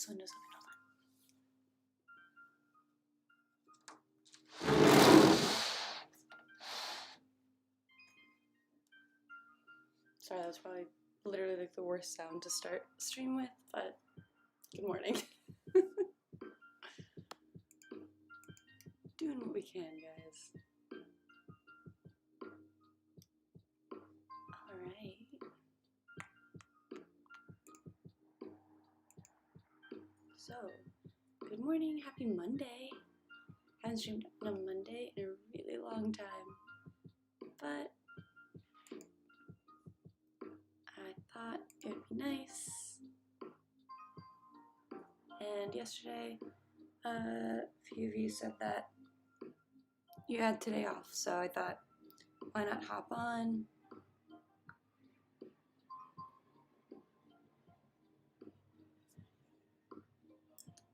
this window's open. Hold on. Sorry, that was probably literally like the worst sound to start stream with, but good morning. Doing what we can, guys. Alright. So, good morning, happy Monday. Haven't streamed on a Monday in a really long time, but I thought it would be nice. And yesterday, a few of you said that you had today off, so I thought, why not hop on?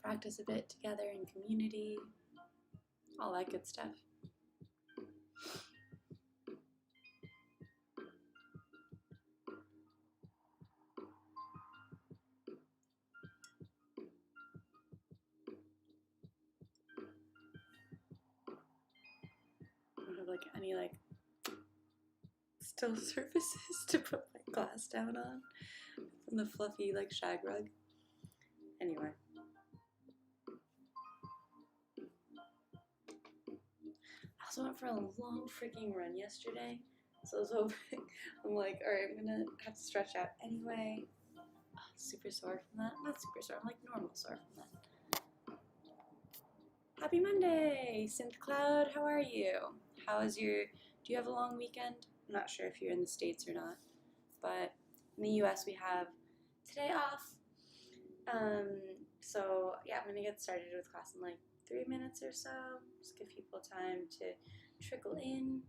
Practice a bit together in community, all that good stuff. I don't have like any like still surfaces to put my glass down on from the fluffy like shag rug. Anyway. I also went for a long freaking run yesterday, so I was hoping, I'm like, alright, I'm gonna have to stretch out anyway. Oh, super sore from that. Not super sore, I'm like normal sore from that. Happy Monday, Synth Cloud, how are you? How is your, do you have a long weekend? I'm not sure if you're in the States or not, but in the US we have today off. So yeah, I'm gonna get started with class in like 3 minutes or so. Just give people time to trickle in.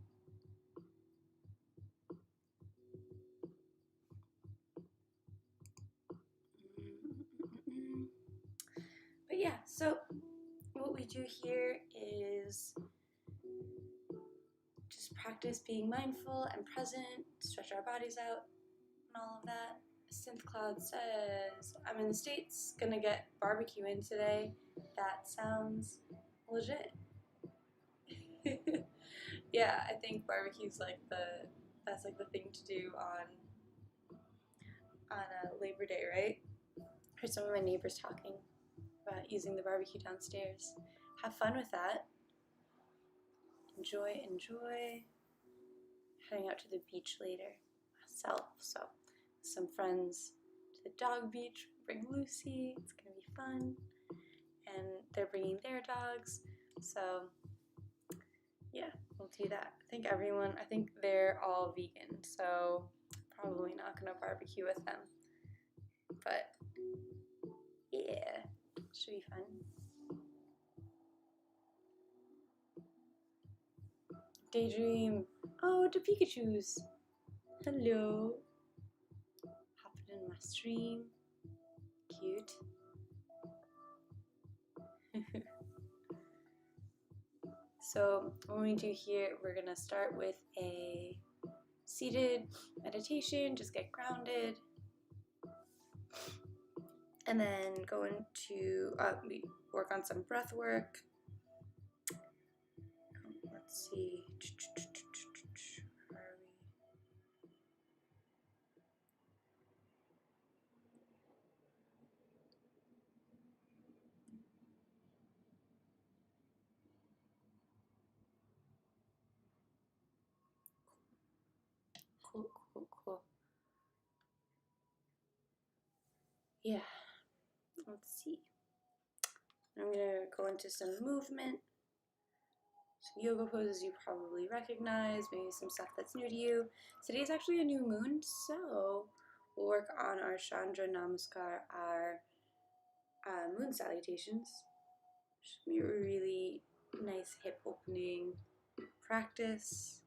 But yeah, so what we do here is just practice being mindful and present, stretch our bodies out, and all of that. Synth Cloud says, I'm in the States, gonna get barbecue in today. That sounds legit. Yeah, I think barbecue's like that's like the thing to do on Labor Day, right? I heard some of my neighbors talking about using the barbecue downstairs. Have fun with that. Enjoy, enjoy. Heading out to the beach later myself, so some friends to the dog beach. Bring Lucy, it's gonna be fun. And they're bringing their dogs, so yeah, we'll do that. I think they're all vegan, so probably not gonna barbecue with them. But yeah, should be fun. Daydream. Oh, the Pikachus. Hello. Hopping in my stream. Cute. So when we do here, we're gonna start with a seated meditation, just get grounded. And then go into, we work on some breath work. Let's see. Where are we? Cool. Yeah. Let's see. I'm gonna go into some movement. Some yoga poses you probably recognize, maybe some stuff that's new to you. Today's actually a new moon, so we'll work on our Chandra Namaskar, our moon salutations. Should be a really nice hip opening practice.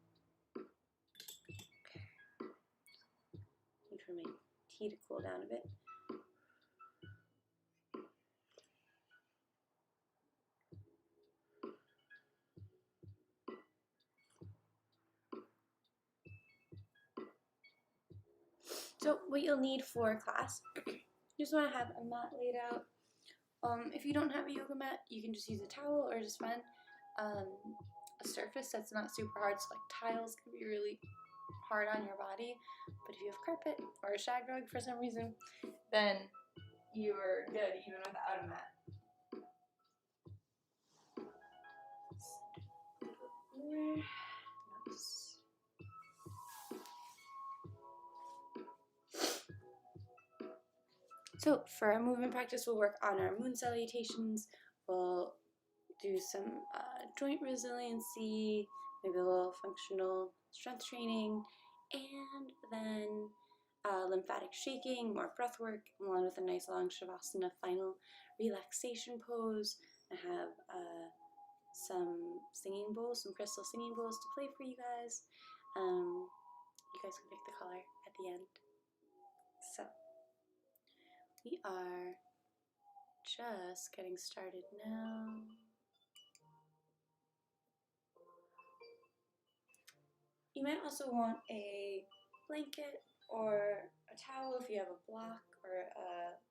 Okay. Need for my tea to cool down a bit. So what you'll need for class, you just want to have a mat laid out, If you don't have a yoga mat, you can just use a towel or just find a surface that's not super hard. So like tiles can be really hard on your body, but if you have carpet or a shag rug for some reason, then you're good even without a mat. So for our movement practice, we'll work on our moon salutations. We'll do some joint resiliency, maybe a little functional strength training, and then lymphatic shaking, more breath work, along with a nice long shavasana final relaxation pose. I have some singing bowls, some crystal singing bowls to play for you guys. You guys can pick the color at the end. So we are just getting started now. You might also want a blanket or a towel if you have a block, or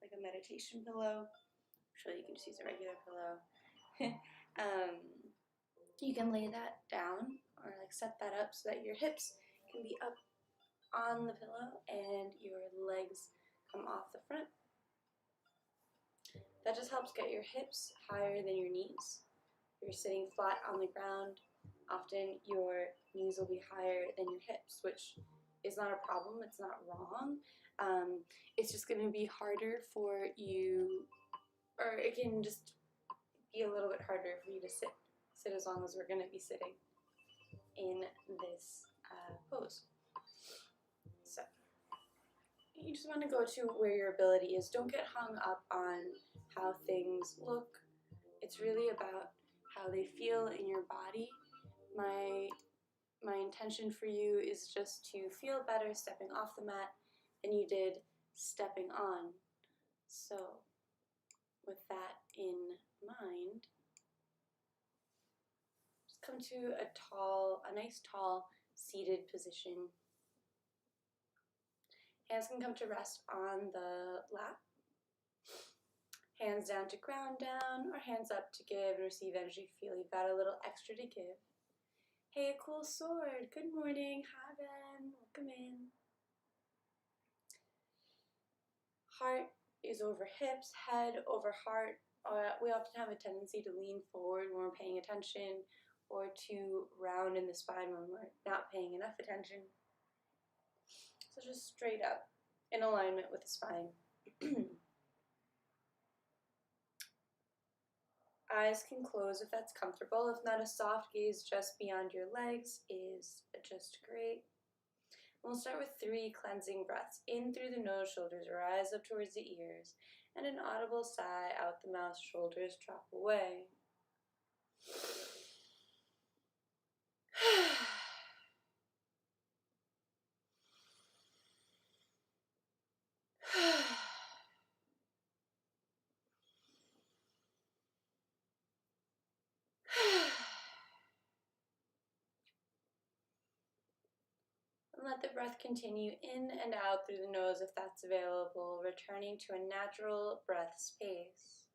like a meditation pillow. Actually, you can just use a regular pillow. You can lay that down or like set that up so that your hips can be up on the pillow and your legs come off the front. That just helps get your hips higher than your knees. If you're sitting flat on the ground, often your knees will be higher than your hips, which is not a problem, it's not wrong. It's just going to be harder for you, or it can just be a little bit harder for you to sit as long as we're going to be sitting in this pose. So you just want to go to where your ability is. Don't get hung up on how things look. It's really about how they feel in your body. My intention for you is just to feel better stepping off the mat than you did stepping on. So with that in mind, just come to a nice tall seated position. Hands can come to rest on the lap. Hands down to ground down, or hands up to give and receive energy. Feel you've got a little extra to give. Hey, cool sword. Good morning. Hi, Ben. Welcome in. Heart is over hips, head over heart. We often have a tendency to lean forward when we're paying attention, or to round in the spine when we're not paying enough attention. So just straight up, in alignment with the spine. Eyes can close if that's comfortable. If not, a soft gaze just beyond your legs is just great. We'll start with 3 cleansing breaths. In through the nose, shoulders rise up towards the ears, and an audible sigh out the mouth, shoulders drop away. And let the breath continue in and out through the nose if that's available, returning to a natural breath space.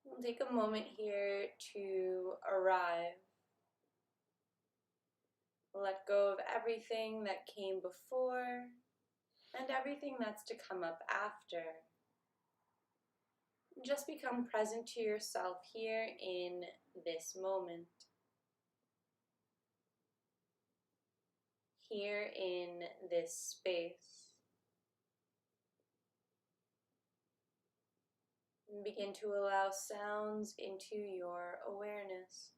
We'll take a moment here to arrive. Let go of everything that came before and everything that's to come up after. Just become present to yourself here in this moment. Here in this space. And begin to allow sounds into your awareness.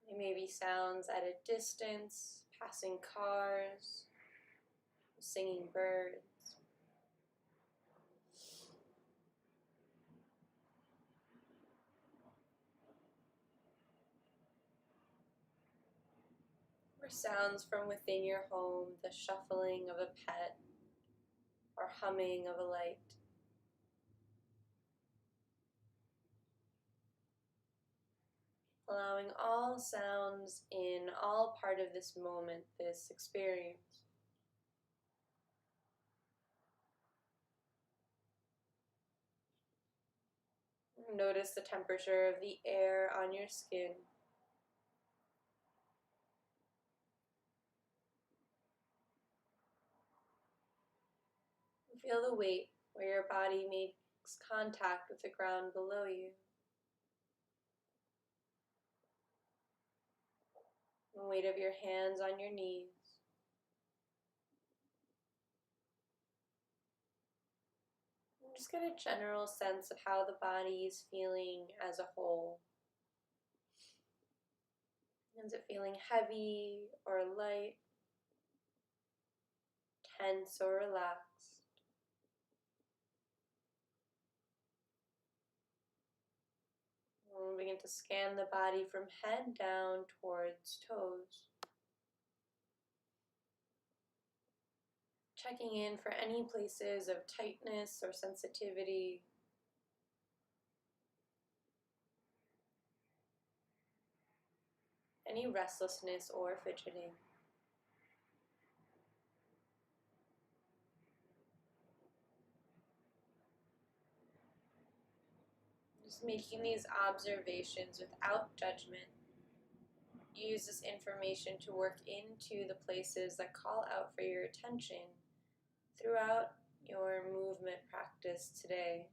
There may be sounds at a distance, passing cars, singing birds. Or sounds from within your home, the shuffling of a pet or humming of a light. allowing all sounds in, all part of this moment, this experience. Notice the temperature of the air on your skin. Feel the weight where your body makes contact with the ground below you. The weight of your hands on your knees. And just get a general sense of how the body is feeling as a whole. Is it feeling heavy or light, tense or relaxed? We'll begin to scan the body from head down towards toes. Checking in for any places of tightness or sensitivity. Any restlessness or fidgeting. Just making these observations without judgment. Use this information to work into the places that call out for your attention throughout your movement practice today.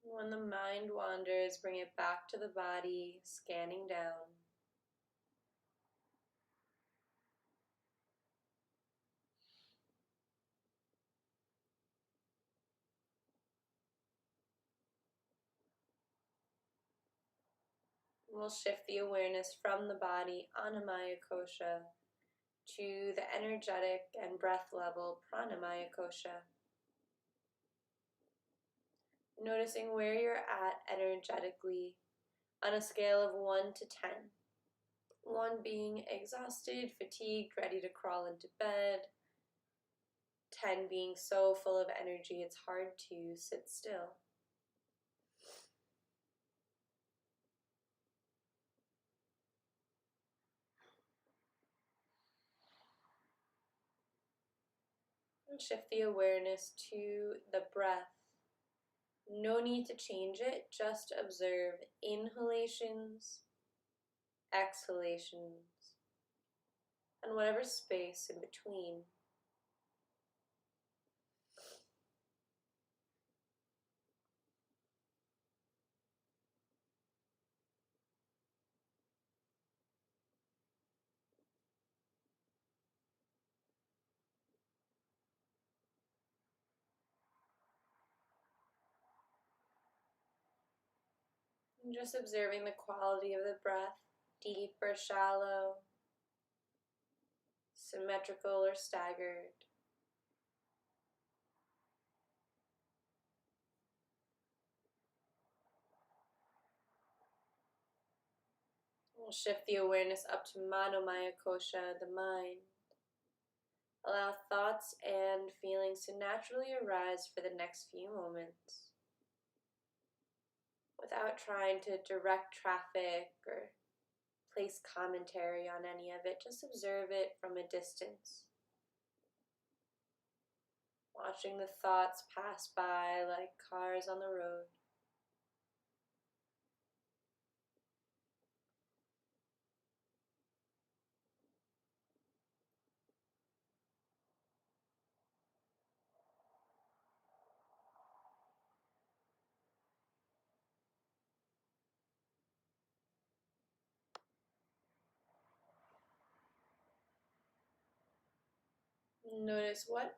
When the mind wanders, bring it back to the body, scanning down. We'll shift the awareness from the body, Annamaya Kosha, to the energetic and breath level, Pranamaya Kosha. Noticing where you're at energetically on a scale of 1 to 10. 1 being exhausted, fatigued, ready to crawl into bed. 10 being so full of energy it's hard to sit still. And shift the awareness to the breath. No need to change it, just observe inhalations, exhalations, and whatever space in between. And just observing the quality of the breath, deep or shallow, symmetrical or staggered. We'll shift the awareness up to Manomaya Kosha, the mind. Allow thoughts and feelings to naturally arise for the next few moments without trying to direct traffic or place commentary on any of it. Just observe it from a distance. Watching the thoughts pass by like cars on the road. Notice what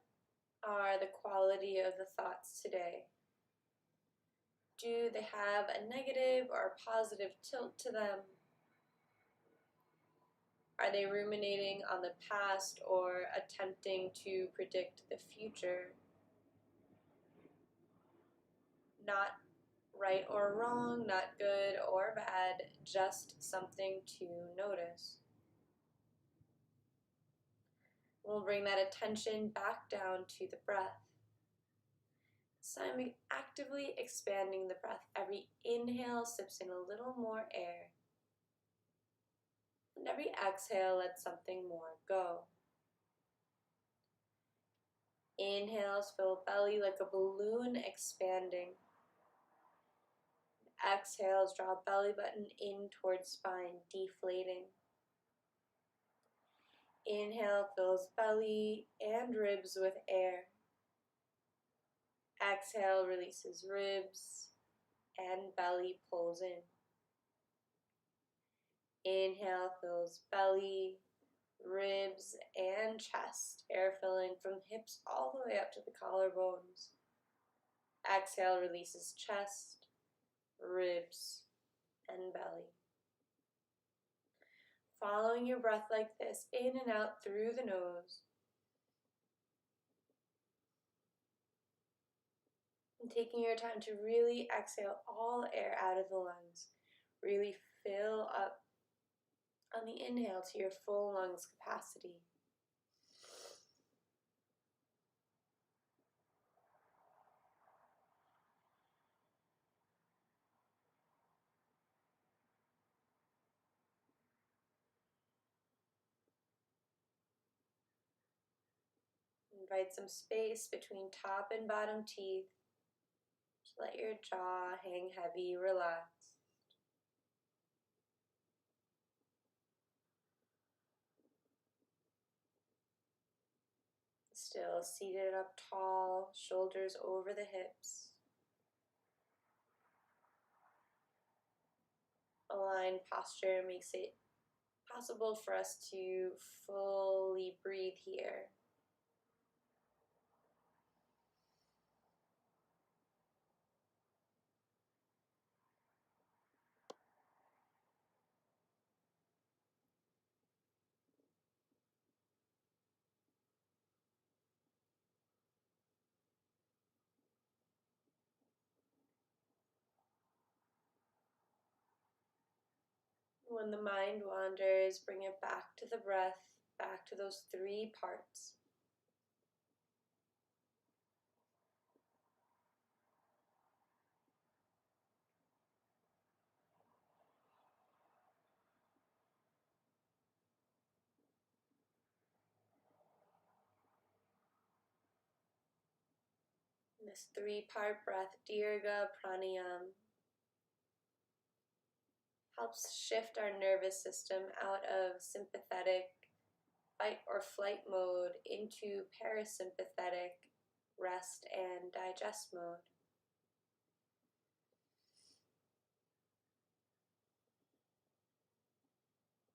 are the quality of the thoughts today. Do they have a negative or a positive tilt to them? Are they ruminating on the past or attempting to predict the future? Not right or wrong, not good or bad, just something to notice. We'll bring that attention back down to the breath. So I'm actively expanding the breath. Every inhale sips in a little more air. And every exhale lets something more go. Inhales fill belly like a balloon expanding. Exhales draw belly button in towards spine, deflating. Inhale fills belly and ribs with air. Exhale releases ribs and belly pulls in. Inhale fills belly, ribs, and chest, air filling from hips all the way up to the collarbones. Exhale releases chest, ribs, and belly. Following your breath like this, in and out through the nose. And taking your time to really exhale all air out of the lungs. Really fill up on the inhale to your full lungs capacity. Invite some space between top and bottom teeth. Just let your jaw hang heavy, relaxed. Still seated up tall, shoulders over the hips. Aligned posture makes it possible for us to fully breathe here. When the mind wanders, bring it back to the breath, back to those three parts. This three-part breath, Dirga Pranayam, helps shift our nervous system out of sympathetic fight or flight mode into parasympathetic rest and digest mode.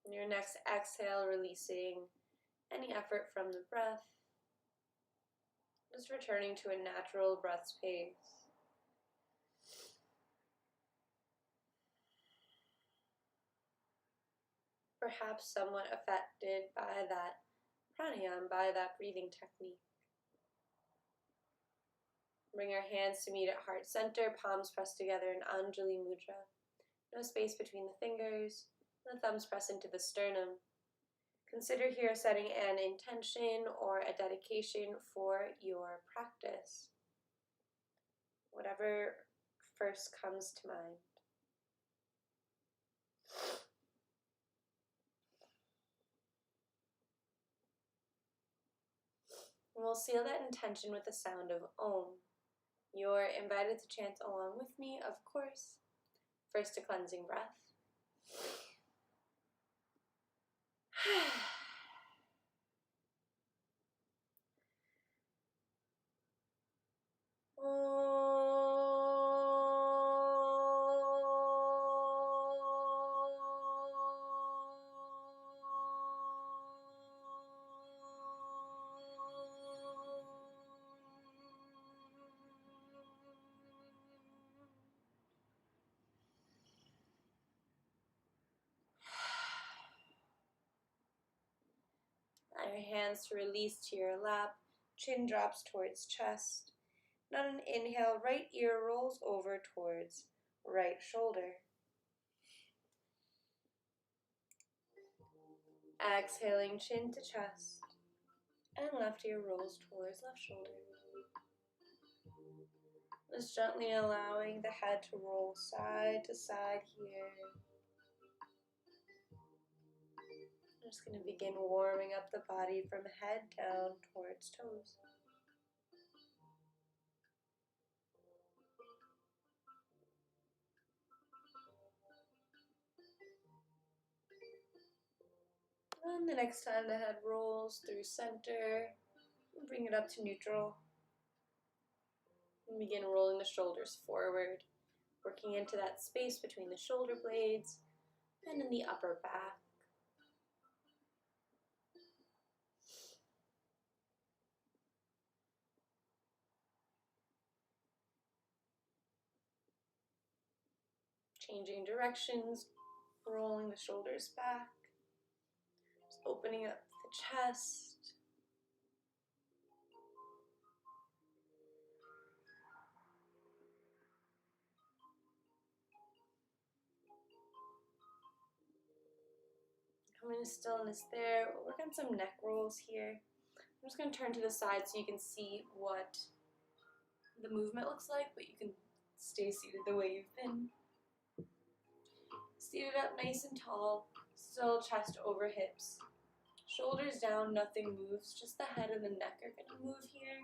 In your next exhale, releasing any effort from the breath, just returning to a natural breath's pace. Perhaps somewhat affected by that pranayama, by that breathing technique. Bring our hands to meet at heart center, palms pressed together in Anjali Mudra. No space between the fingers, the thumbs press into the sternum. Consider here setting an intention or a dedication for your practice. Whatever first comes to mind. And we'll seal that intention with the sound of Om. You're invited to chant along with me, of course. First, a cleansing breath. Allow your hands to release to your lap, chin drops towards chest. And on an inhale, right ear rolls over towards right shoulder. Exhaling, chin to chest. And left ear rolls towards left shoulder. Just gently allowing the head to roll side to side here. I'm just going to begin warming up the body from head down towards toes. And the next time the head rolls through center, bring it up to neutral. And begin rolling the shoulders forward, working into that space between the shoulder blades and in the upper back. Changing directions, rolling the shoulders back, just opening up the chest. Coming to stillness there. We'll work on some neck rolls here. I'm just going to turn to the side so you can see what the movement looks like, but you can stay seated the way you've been. Seated up nice and tall, still chest over hips. Shoulders down, nothing moves, just the head and the neck are going to move here.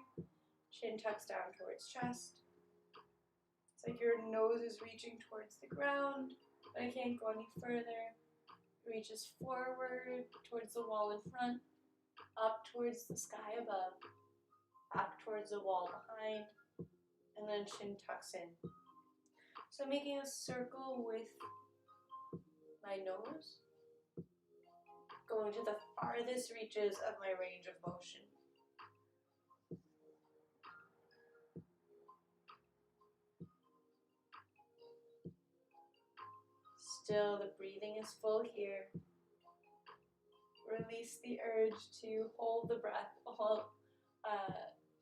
Chin tucks down towards chest. It's like your nose is reaching towards the ground, but I can't go any further. Reaches forward towards the wall in front, up towards the sky above, back towards the wall behind, and then chin tucks in. So making a circle with my nose, going to the farthest reaches of my range of motion. Still, the breathing is full here. Release the urge to hold the breath while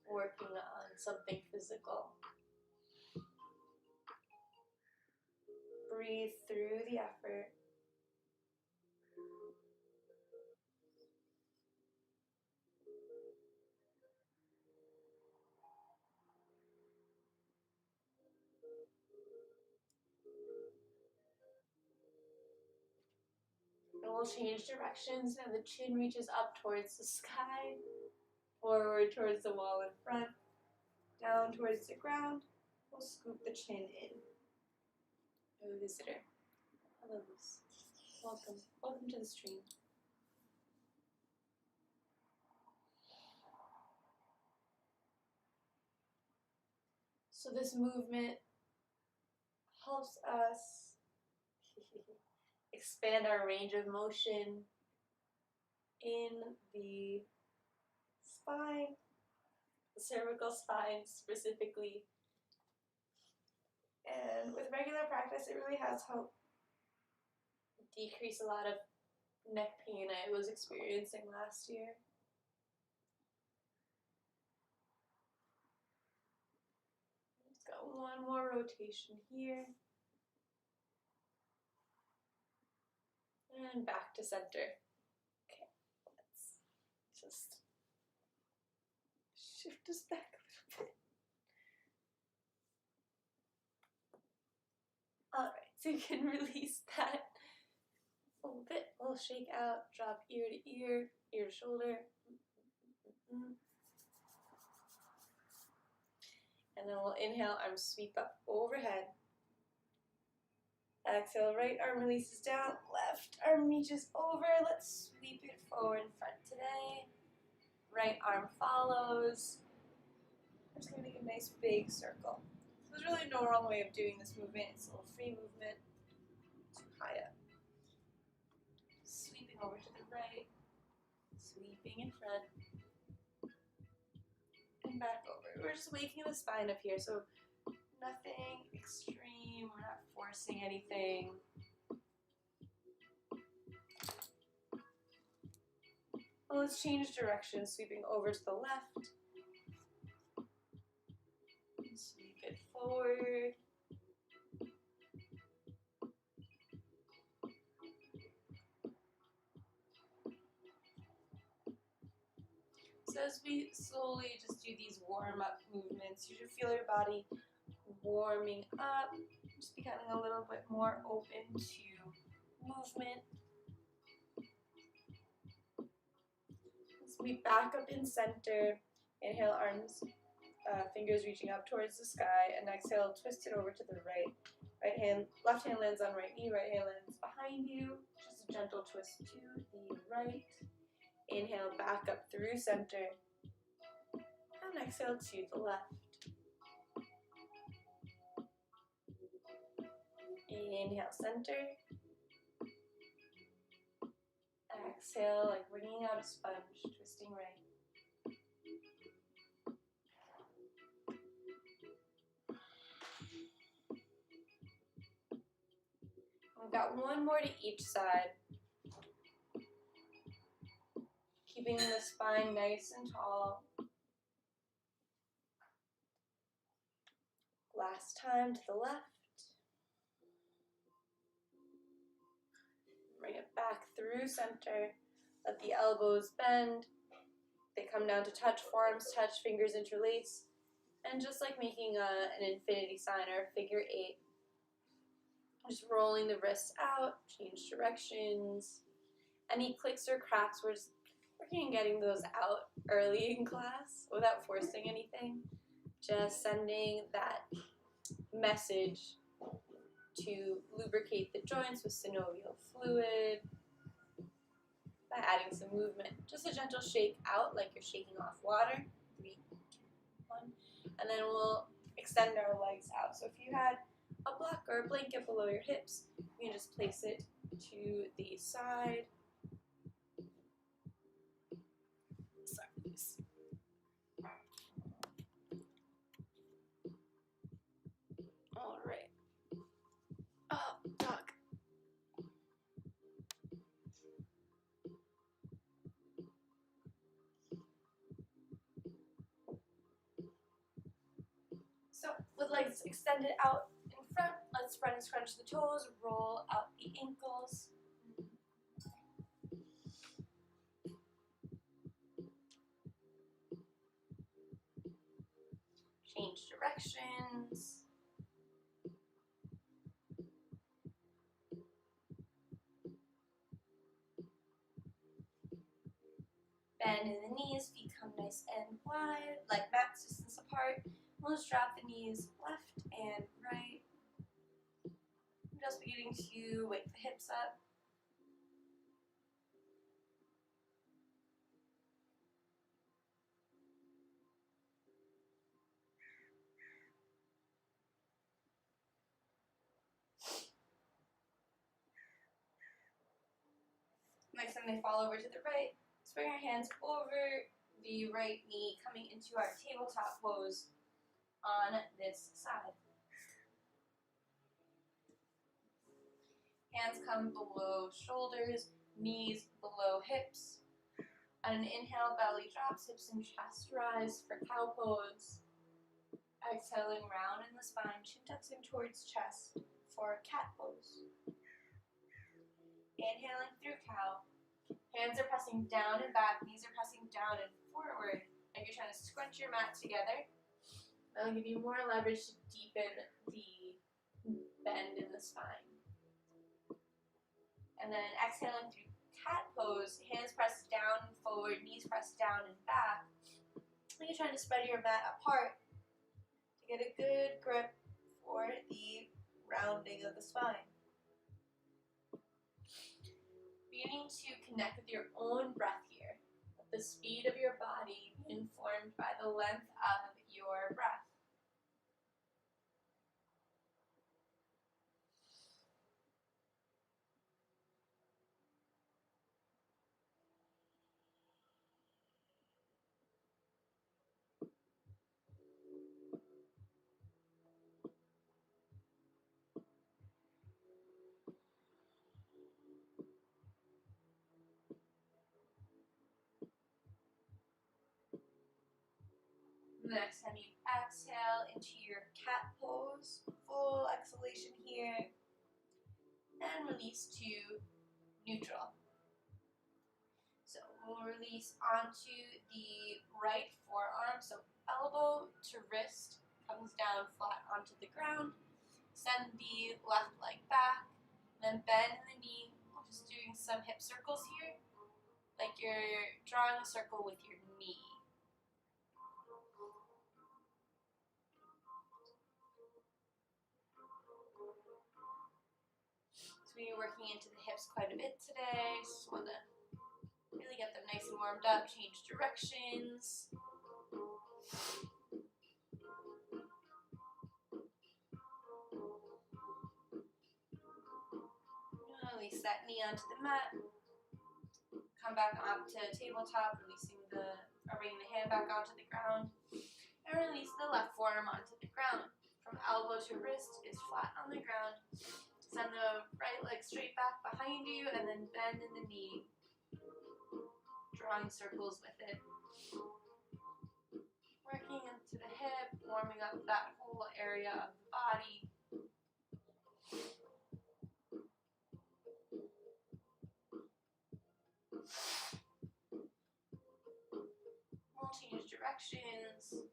working on something physical. Breathe through the effort. And we'll change directions. Now the chin reaches up towards the sky, forward towards the wall in front, down towards the ground. We'll scoop the chin in. Hello, visitor. Hello, Luce. Welcome. Welcome to the stream. So this movement helps us expand our range of motion in the spine, the cervical spine specifically. And with regular practice, it really has helped decrease a lot of neck pain I was experiencing last year. Just got one more rotation here. And back to center. Okay, let's just shift us back a little bit. Alright, so you can release that a little bit. We'll shake out, drop ear to ear, ear to shoulder. And then we'll inhale, arms sweep up overhead. Exhale, right arm releases down, left arm reaches over. Let's sweep it forward in front today. Right arm follows. I'm just going to make a nice big circle. There's really no wrong way of doing this movement. It's a little free movement. Too high up. Sweeping over to the right. Sweeping in front. And back over. We're just waking the spine up here, so nothing extreme. We're not forcing anything. Well, let's change direction, sweeping over to the left. Sweep it forward. So as we slowly just do these warm-up movements, you should feel your body warming up, just becoming a little bit more open to movement. As we back up in center, inhale, arms, fingers reaching up towards the sky, and exhale, twist it over to the right. Left hand lands on right knee, right hand lands behind you. Just a gentle twist to the right. Inhale, back up through center, and exhale to the left. Inhale, center. Exhale, like wringing out a sponge, twisting right. We've got one more to each side. Keeping the spine nice and tall. Last time to the left. Bring it back through center. Let the elbows bend. They come down to touch, forearms touch, fingers interlace. And just like making an infinity sign or a figure 8, just rolling the wrists out, change directions. Any clicks or cracks, we're just working on getting those out early in class without forcing anything. Just sending that message to lubricate the joints with synovial fluid by adding some movement. Just a gentle shake out like you're shaking off water. 3, 2, 1. And then we'll extend our legs out. So if you had a block or a blanket below your hips, you can just place it to the side. All right. Up, dog. So with legs extended out in front, let's spread and scrunch the toes, roll out the ankles. Change directions. Bend in the knees, feet come nice and wide, like max distance apart. We'll just drop the knees left and right. Just beginning to wake the hips up. Next time they fall over to the right, let's bring our hands over the right knee, coming into our tabletop pose on this side. Hands come below shoulders, knees below hips. On an inhale, belly drops, hips and chest rise for cow pose. Exhaling round in the spine, chin tucks in towards chest for cat pose. Inhaling through cow. Hands are pressing down and back, knees are pressing down and forward, like you're trying to scrunch your mat together. That'll give you more leverage to deepen the bend in the spine. And then exhaling through cat pose, hands pressed down and forward, knees pressed down and back. Like you're trying to spread your mat apart to get a good grip for the rounding of the spine. Beginning to connect with your own breath here. Let the speed of your body be informed by the length of your breath. The next time you exhale into your cat pose, full exhalation here, and release to neutral. So we'll release onto the right forearm, so elbow to wrist comes down flat onto the ground. Send the left leg back, then bend the knee, just doing some hip circles here, like you're drawing a circle with your knee. So we're working into the hips quite a bit today. Just want to really get them nice and warmed up, change directions. Release that knee onto the mat. Come back up to tabletop, bringing the hand back onto the ground. And release the left forearm onto the ground. From elbow to wrist is flat on the ground. Send the right leg straight back behind you and then bend in the knee. Drawing circles with it. Working into the hip, warming up that whole area of the body. We'll change directions.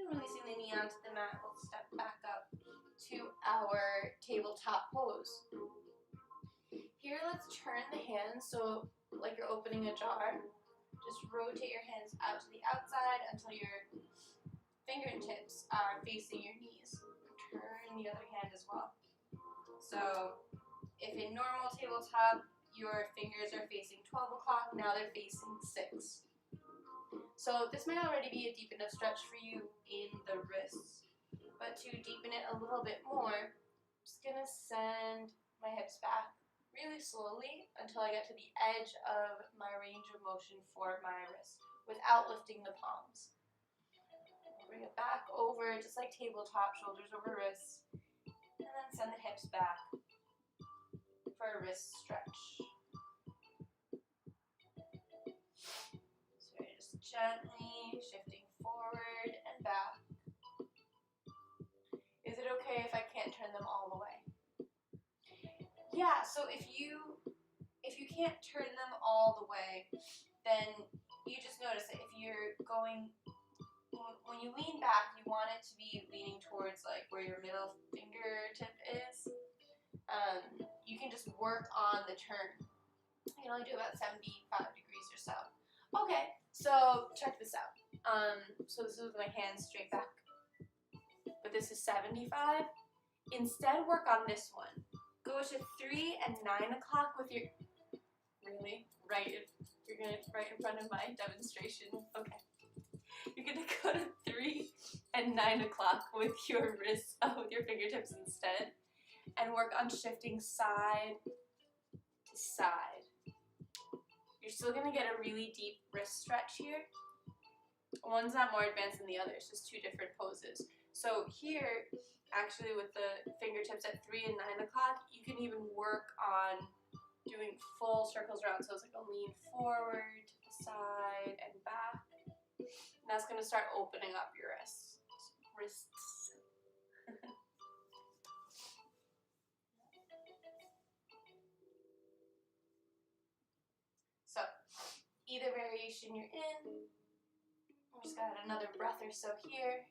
Releasing the knee onto the mat, we'll step back up to our tabletop pose. Here, let's turn the hands so like you're opening a jar. Just rotate your hands out to the outside until your fingertips are facing your knees. Turn the other hand as well. So if in normal tabletop, your fingers are facing 12 o'clock, now they're facing 6. So this might already be a deep enough stretch for you in the wrists, but to deepen it a little bit more, I'm just going to send my hips back really slowly until I get to the edge of my range of motion for my wrist without lifting the palms. Bring it back over just like tabletop, shoulders over wrists, and then send the hips back for a wrist stretch. Gently shifting forward and back. Is it okay if I can't turn them all the way? Yeah, so if you can't turn them all the way, then you just notice that if you're going, when you lean back, you want it to be leaning towards like where your middle fingertip is. You can just work on the turn. You can only do about 75 degrees or so. Okay, so check this out. So this is with my hands straight back, but this is 75. Instead, work on this one. Go to 3 and 9 o'clock with your, really? You're gonna right in front of my demonstration. Okay. You're gonna go to 3 and 9 o'clock with your wrists, with your fingertips instead, and work on shifting side to side. You're still going to get a really deep wrist stretch here. One's not more advanced than the other, it's just 2 different poses. So here, actually with the fingertips at 3 and 9 o'clock, you can even work on doing full circles around. So it's like a lean forward, to the side, and back. And that's going to start opening up your wrists. So, either variation you're in, we just got another breath or so here.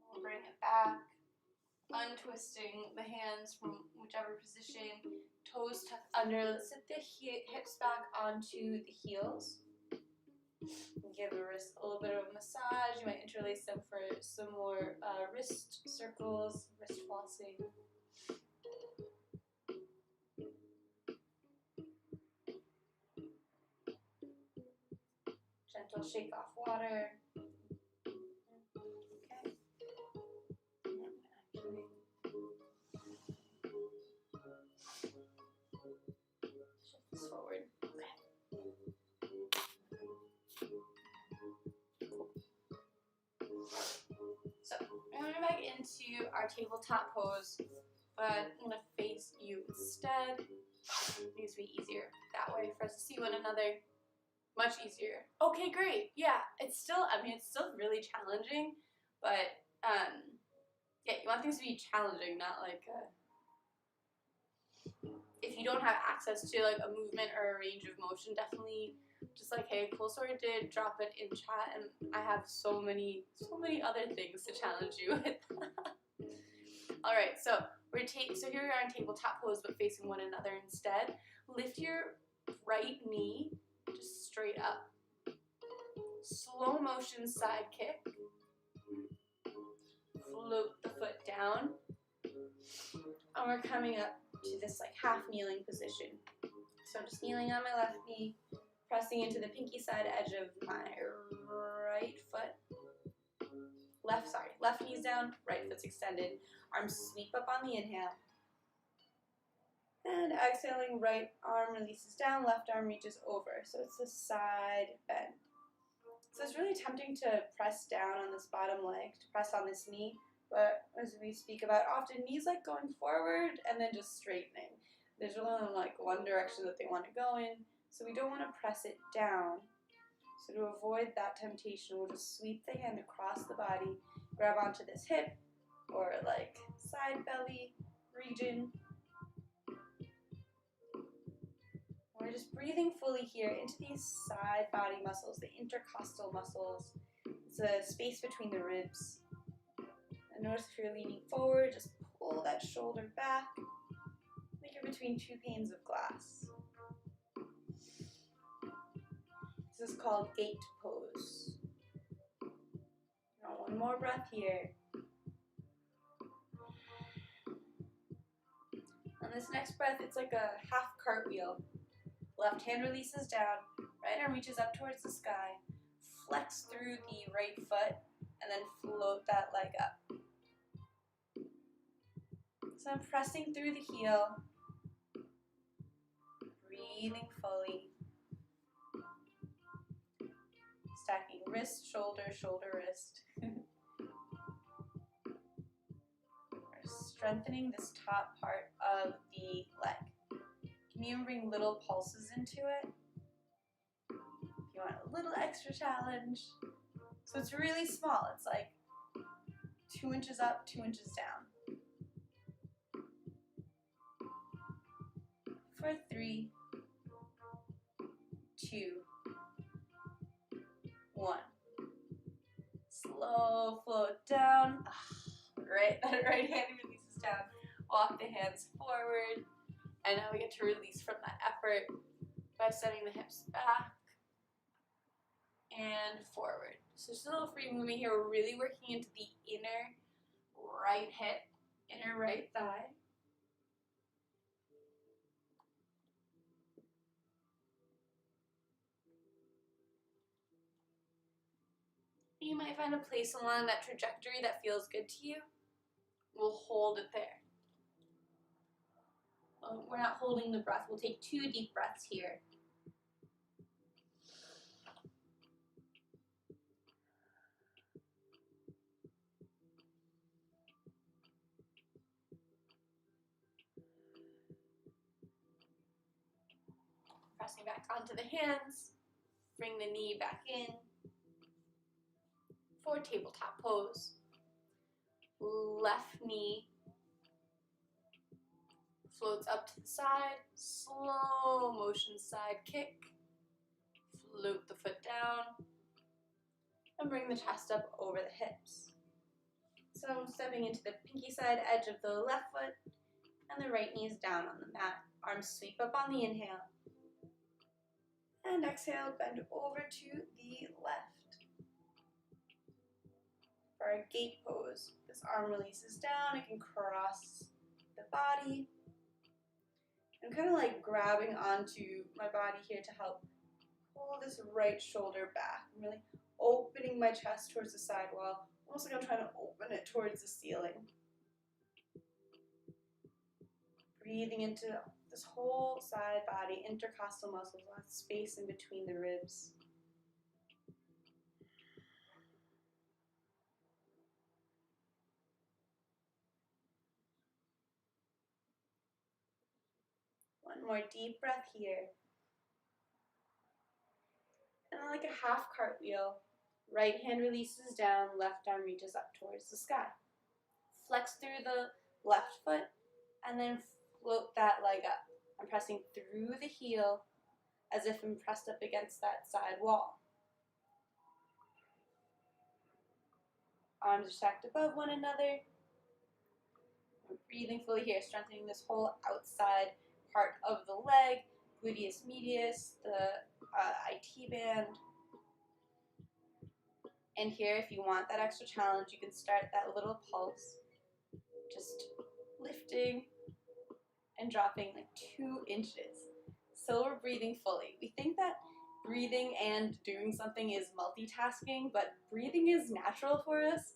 We'll bring it back, untwisting the hands from whichever position, toes tucked under. Let's sit the hips back onto the heels. Give the wrist a little bit of a massage. You might interlace them for some more wrist circles, wrist flossing. Gentle shake off water. Okay. Shift this forward. Okay. coming back into our tabletop pose, but I'm going to face you instead. It needs to be easier that way for us to see one another. Much easier. Okay, great. Yeah, it's still, I mean, it's still really challenging, but yeah, you want things to be challenging, not like if you don't have access to like a movement or a range of motion, definitely just like, hey, Cool Story did drop it in chat, and I have so many other things to challenge you with. All right, so so here we are in tabletop pose, but facing one another instead. Lift your right knee just straight up. Slow motion side kick. Float the foot down. And we're coming up to this like half kneeling position. So I'm just kneeling on my left knee, pressing into the pinky side edge of my right foot. Left knee's down, right foot's extended. Arms sweep up on the inhale. And exhaling, right arm releases down, left arm reaches over. So it's a side bend. So it's really tempting to press down on this bottom leg, to press on this knee. But as we speak about often, knees like going forward and then just straightening. There's really only like one direction that they want to go in. So we don't want to press it down. So to avoid that temptation, we'll just sweep the hand across the body, grab onto this hip or like side belly region. We're just breathing fully here into these side body muscles, the intercostal muscles. It's a space between the ribs. And notice if you're leaning forward, just pull that shoulder back. Like you're between two panes of glass. This is called gate pose. Now one more breath here. On this next breath, it's like a half cartwheel. Left hand releases down, right arm reaches up towards the sky, flex through the right foot, and then float that leg up. So I'm pressing through the heel, breathing fully, stacking wrist, shoulder, shoulder, wrist. We're strengthening this top part of the leg. You can even bring little pulses into it if you want a little extra challenge. So it's really small. It's like 2 inches up, 2 inches down. For 3, 2, 1. Slow float down. Right, that right hand releases down. Walk the hands forward. And now we get to release from that effort by sending the hips back and forward. So just a little free movement here. We're really working into the inner right hip, inner right thigh. You might find a place along that trajectory that feels good to you. We'll hold it there. We're not holding the breath. We'll take 2 deep breaths here. Pressing back onto the hands. Bring the knee back in. For tabletop pose. Left knee floats up to the side, slow motion side kick, float the foot down, and bring the chest up over the hips. So I'm stepping into the pinky side edge of the left foot, and the right knee is down on the mat. Arms sweep up on the inhale, and exhale, bend over to the left. For our gate pose, this arm releases down, it can cross the body. I'm kind of like grabbing onto my body here to help pull this right shoulder back. I'm really opening my chest towards the side wall, almost like I'm trying to open it towards the ceiling. Breathing into this whole side body, intercostal muscles, lots of space in between the ribs. One more deep breath here. And then like a half cartwheel, right hand releases down, left arm reaches up towards the sky. Flex through the left foot and then float that leg up. I'm pressing through the heel as if I'm pressed up against that side wall. Arms are stacked above one another. I'm breathing fully here, strengthening this whole outside part of the leg, gluteus medius, the IT band. And here, if you want that extra challenge, you can start that little pulse, just lifting and dropping like 2 inches. So we're breathing fully. We think that breathing and doing something is multitasking, but breathing is natural for us.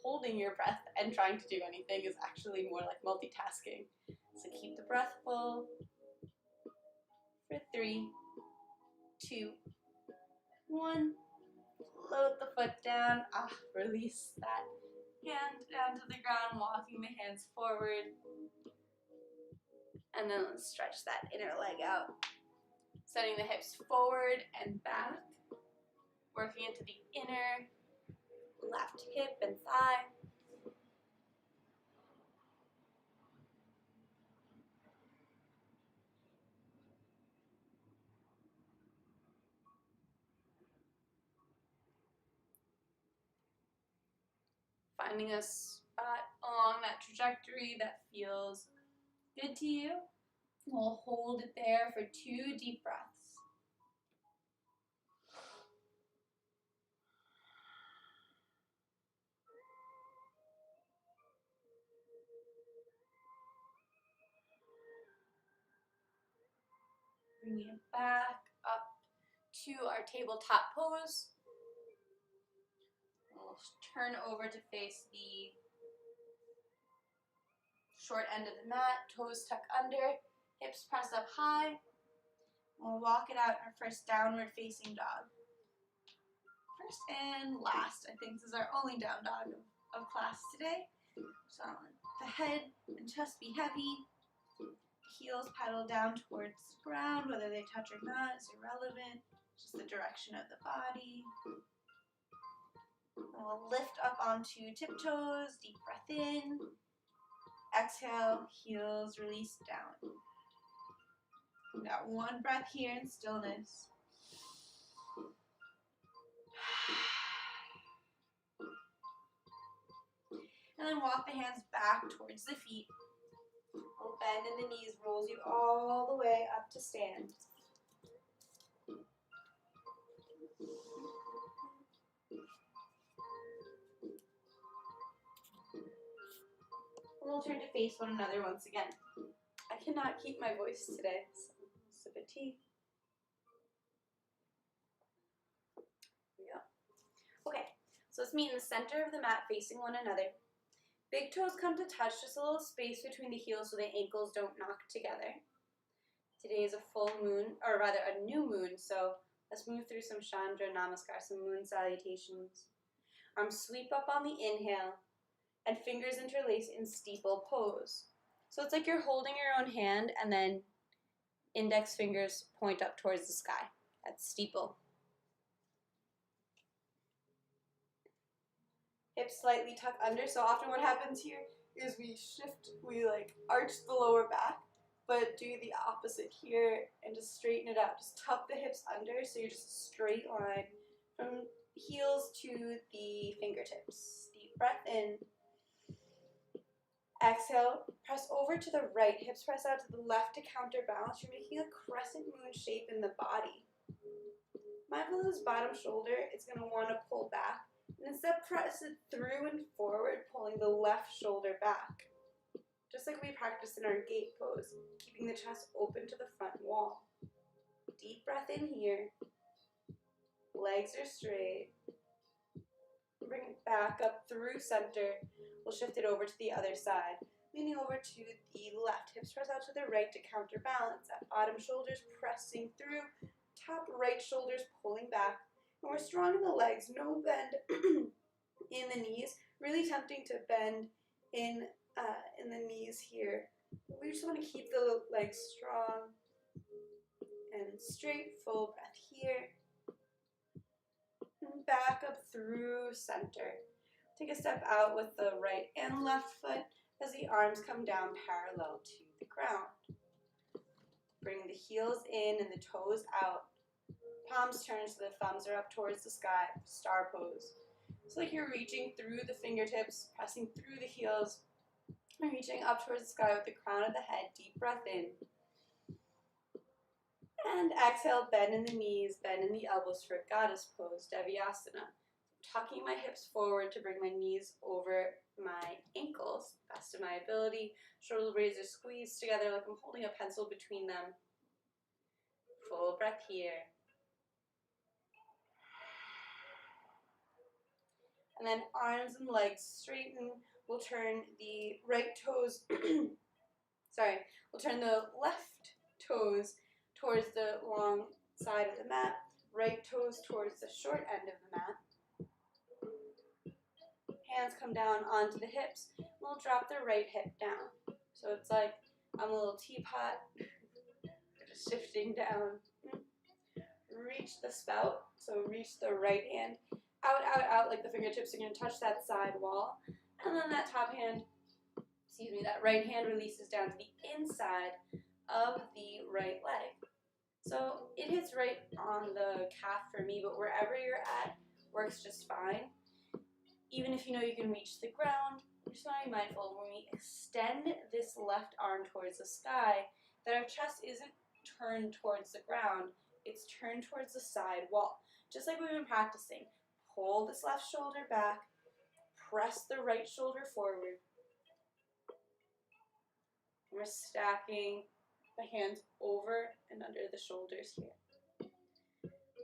Holding your breath and trying to do anything is actually more like multitasking. So keep the breath full for 3, 2, 1. Float the foot down. Release that hand down to the ground, walking the hands forward. And then let's stretch that inner leg out. Sending the hips forward and back. Working into the inner left hip and thigh. Finding a spot along that trajectory that feels good to you. We'll hold it there for 2 deep breaths. Bringing it back up to our tabletop pose. We'll turn over to face the short end of the mat, toes tuck under, hips press up high. We'll walk it out in our first downward facing dog. First and last. I think this is our only down dog of class today. So the head and chest be heavy. Heels paddle down towards the ground, whether they touch or not is irrelevant. Just the direction of the body. And we'll lift up onto tiptoes, deep breath in. Exhale, heels release down. We got 1 breath here in stillness. And then walk the hands back towards the feet. Little bend in the knees rolls you all the way up to stand. And we'll turn to face one another once again. I cannot keep my voice today, so sip of tea. Here we go. Okay, so let's meet in the center of the mat facing one another. Big toes come to touch, just a little space between the heels so the ankles don't knock together. Today is a full moon, or rather a new moon, so let's move through some Chandra Namaskar, some moon salutations. Arms sweep up on the inhale, and fingers interlace in steeple pose. So it's like you're holding your own hand, and then index fingers point up towards the sky. That's steeple. Hips slightly tuck under, so often what happens here is we like arch the lower back, but do the opposite here and just straighten it out. Just tuck the hips under so you're just a straight line from heels to the fingertips. Deep breath in. Exhale, press over to the right, hips press out to the left to counterbalance. You're making a crescent moon shape in the body. Mindful of this bottom shoulder, it's going to want to pull back. And instead press it through and forward, pulling the left shoulder back. Just like we practiced in our gate pose, keeping the chest open to the front wall. Deep breath in here. Legs are straight. Bring it back up through center. We'll shift it over to the other side. Leaning over to the left. Hips press out to the right to counterbalance. That bottom shoulder's pressing through. Top right shoulder's pulling back. And we're strong in the legs. No bend in the knees. Really tempting to bend in the knees here. We just want to keep the legs strong. And straight, full breath here. And back up through center. Take a step out with the right and left foot as the arms come down parallel to the ground. Bring the heels in and the toes out. Palms turn so the thumbs are up towards the sky, star pose. It's like you're reaching through the fingertips, pressing through the heels, and reaching up towards the sky with the crown of the head. Deep breath in. And exhale, bend in the knees, bend in the elbows for goddess pose, Devi asana. Tucking my hips forward to bring my knees over my ankles, best of my ability. Shoulder blades are squeezed together like I'm holding a pencil between them. Full breath here. And then arms and legs straighten. We'll turn the right toes, we'll turn the left toes towards the long side of the mat, right toes towards the short end of the mat. Hands come down onto the hips. We'll drop the right hip down. So it's like I'm a little teapot, just shifting down. Reach the spout, so reach the right hand out, out, out, like the fingertips are going to touch that side wall. And then that that right hand releases down to the inside of the right leg. So it hits right on the calf for me, but wherever you're at works just fine. Even if you know you can reach the ground, we just want to be mindful when we extend this left arm towards the sky that our chest isn't turned towards the ground, it's turned towards the side wall. Just like we've been practicing. Pull this left shoulder back, press the right shoulder forward. We're stacking the hands over and under the shoulders here.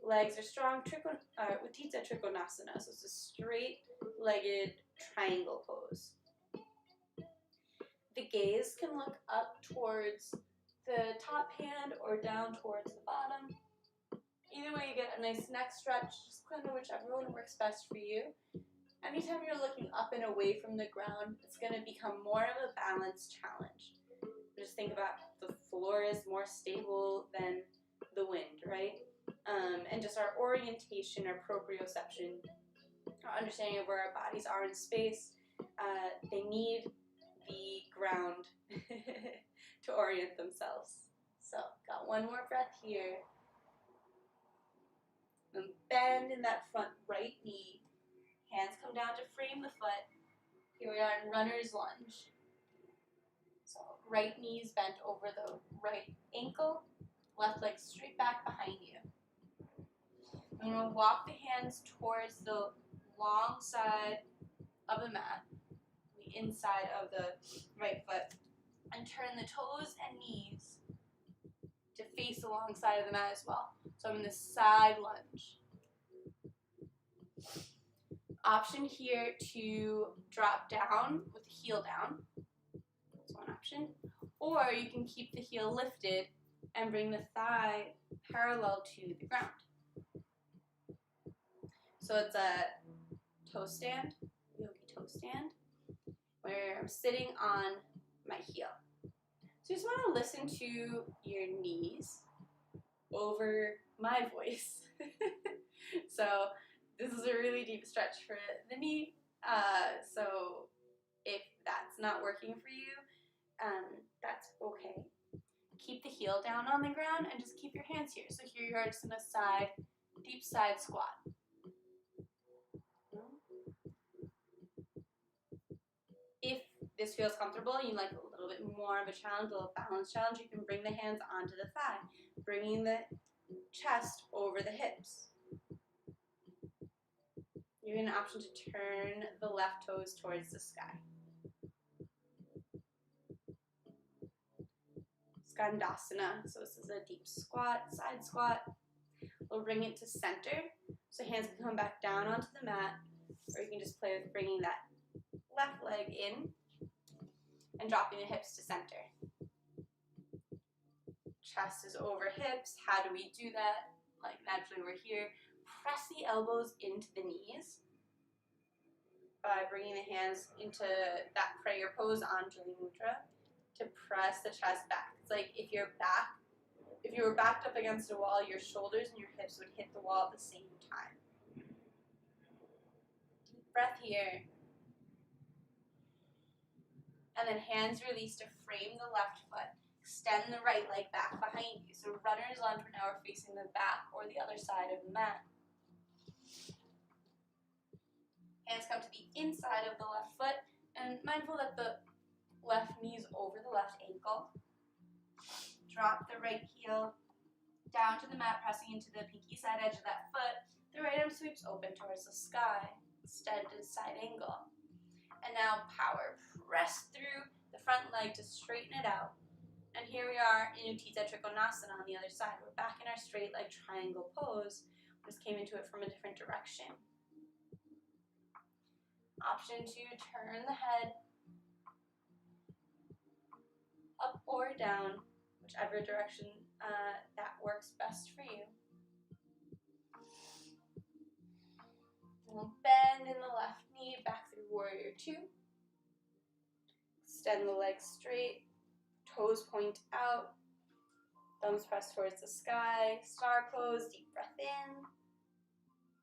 Legs are strong, Uttita Trikonasana, so it's a straight-legged triangle pose. The gaze can look up towards the top hand or down towards the bottom. Either way, you get a nice neck stretch, just kind of whichever one works best for you. Anytime you're looking up and away from the ground, it's going to become more of a balance challenge. Just think about the floor is more stable than the wind, right? And just our orientation, our proprioception, our understanding of where our bodies are in space, they need the ground to orient themselves. So, got one more breath here. And bend in that front right knee. Hands come down to frame the foot. Here we are in runner's lunge. So right knee is bent over the right ankle, left leg straight back behind you. I'm going to walk the hands towards the long side of the mat, the inside of the right foot, and turn the toes and knees to face the long side of the mat as well. So I'm in the side lunge. Option here to drop down with the heel down. That's one option. Or you can keep the heel lifted and bring the thigh parallel to the ground. So it's a toe stand, yogi toe stand, where I'm sitting on my heel. So you just want to listen to your knees over my voice. So this is a really deep stretch for the knee. So if that's not working for you, that's okay. Keep the heel down on the ground and just keep your hands here. So here you are just in a deep side squat. If this feels comfortable, you like a little bit more of a challenge, a little balance challenge, you can bring the hands onto the thigh, bringing the chest over the hips. You have an option to turn the left toes towards the sky. Skandasana, so this is a deep squat, side squat. We'll bring it to center, so hands can come back down onto the mat, or you can just play with bringing that left leg in and dropping the hips to center. Chest is over hips. How do we do that? Like naturally we're here. Press the elbows into the knees by bringing the hands into that prayer pose, Anjali Mudra, to press the chest back. It's like if If you were backed up against a wall, your shoulders and your hips would hit the wall at the same time. Deep breath here. And then hands release to frame the left foot. Extend the right leg back behind you. So runner's lunge, for now we're facing the back or the other side of the mat. Hands come to the inside of the left foot, and mindful that the left knee is over the left ankle. Drop the right heel down to the mat, pressing into the pinky side edge of that foot. The right arm sweeps open towards the sky, extended side angle. And now power. Press through the front leg to straighten it out. And here we are in Untitled Chapter on the other side. We're back in our straight leg triangle pose. We just came into it from a different direction. Option 2, turn the head up or down, whichever direction that works best for you. We'll bend in the left knee back through Warrior 2. Extend the legs straight, toes point out, thumbs press towards the sky, star pose, deep breath in.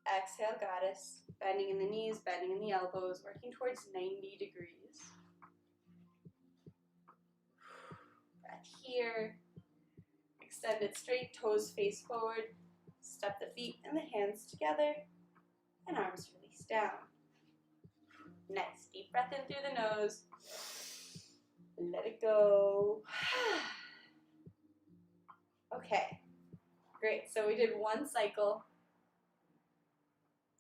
Exhale, goddess. Bending in the knees, bending in the elbows, working towards 90 degrees. Breath here. Extend it straight, toes face forward. Step the feet and the hands together, and arms release down. Nice. Deep breath in through the nose. Let it go. Okay. Great. So we did one cycle.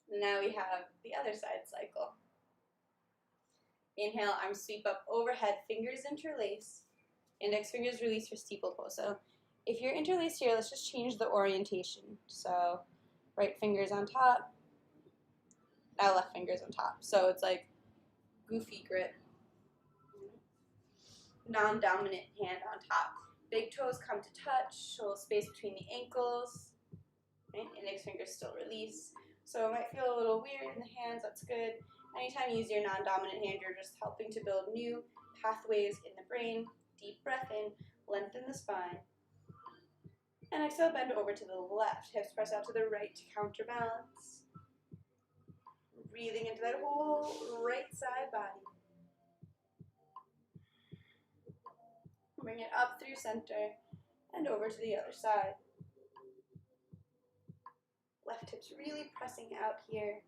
Now we have the other side cycle. Inhale, arms sweep up overhead, fingers interlace. Index fingers release for steeple pose. So if you're interlaced here, let's just change the orientation. So right fingers on top, now left fingers on top. So it's like goofy grip. Non-dominant hand on top. Big toes come to touch, show space between the ankles. Right? Index fingers still release. So it might feel a little weird in the hands, that's good. Anytime you use your non-dominant hand, you're just helping to build new pathways in the brain. Deep breath in, lengthen the spine. And exhale, bend over to the left. Hips press out to the right to counterbalance. Breathing into that whole right side body. Bring it up through center and over to the other side. Left hips really pressing out here.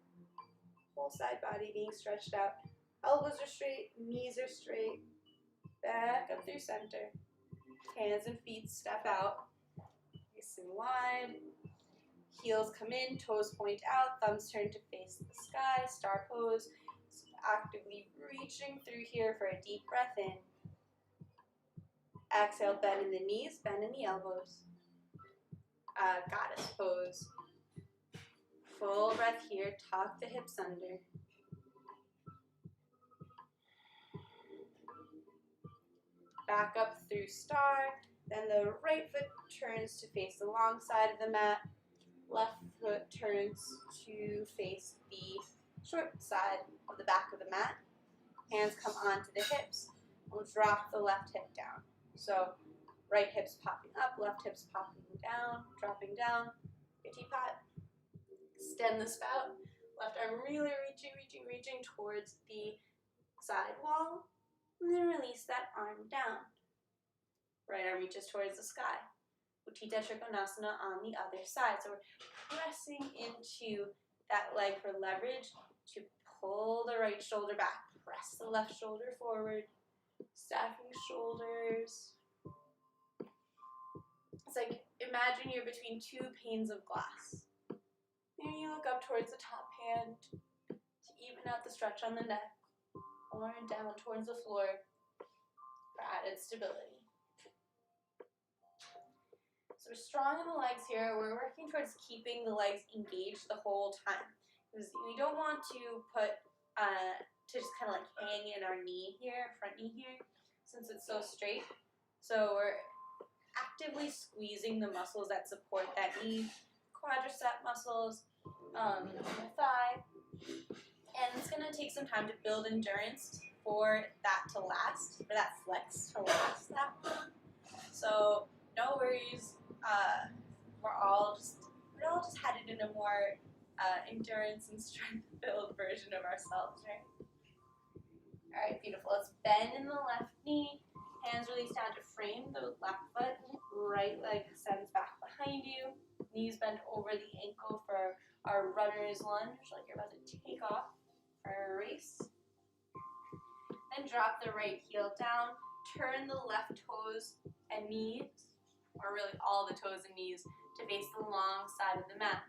Whole side body being stretched out. Elbows are straight, knees are straight. Back up through center. Hands and feet step out. Nice and wide. Heels come in, toes point out, thumbs turn to face the sky. Star pose. So actively reaching through here for a deep breath in. Exhale, bend in the knees, bend in the elbows. Goddess pose. Full breath here, tuck the hips under. Back up through star, then the right foot turns to face the long side of the mat. Left foot turns to face the short side of the back of the mat. Hands come onto the hips. We'll drop the left hip down. So right hip's popping up, left hip's popping down, dropping down. Your teapot. Extend the spout. Left arm really reaching towards the side wall. And then release that arm down. Right arm reaches towards the sky. Utthita Trikonasana on the other side. So we're pressing into that leg for leverage to pull the right shoulder back. Press the left shoulder forward. Stacking shoulders. It's like, imagine you're between two panes of glass. And you look up towards the top hand to even out the stretch on the neck, or down towards the floor for added stability. So we're strong in the legs here. We're working towards keeping the legs engaged the whole time. Because we don't want to put, to just kind of like hang in our knee here, front knee here, since it's so straight. So we're actively squeezing the muscles that support that knee, quadricep muscles, the thigh, and it's going to take some time to build endurance for that to last, for that flex to last that long. So no worries, we're all just headed in a more endurance and strength-filled version of ourselves, right? All right, beautiful. Let's bend in the left knee. Hands release down to frame the left foot. Right leg extends back behind you. Knees bent over the ankle for our runner's lunge, like you're about to take off for a race. Then drop the right heel down. Turn the left toes and knees, or really all the toes and knees, to face the long side of the mat.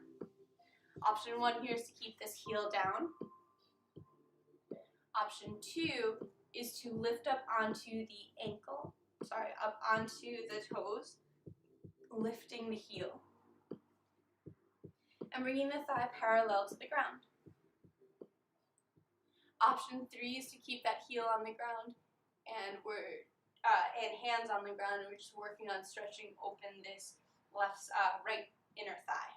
Option 1 here is to keep this heel down. Option 2 is to lift up onto the ankle, up onto the toes, lifting the heel, and bringing the thigh parallel to the ground. Option 3 is to keep that heel on the ground, and hands on the ground, and we're just working on stretching open this right inner thigh.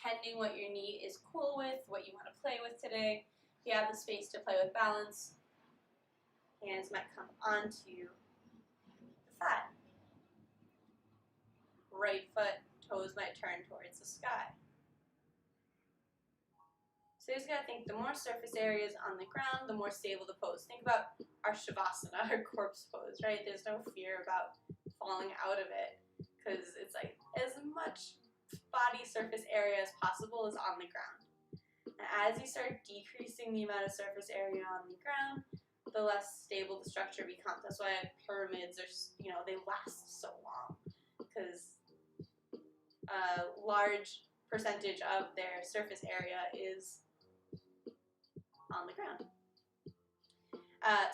Pending what your knee is cool with, what you want to play with today. If you have the space to play with balance, hands might come onto the thigh. Right foot, toes might turn towards the sky. So you just gotta think, the more surface area is on the ground, the more stable the pose. Think about our shavasana, our corpse pose, right? There's no fear about falling out of it, because it's like as much body surface area as possible is on the ground. And as you start decreasing the amount of surface area on the ground, the less stable the structure becomes. That's why pyramids are, they last so long, because a large percentage of their surface area is on the ground.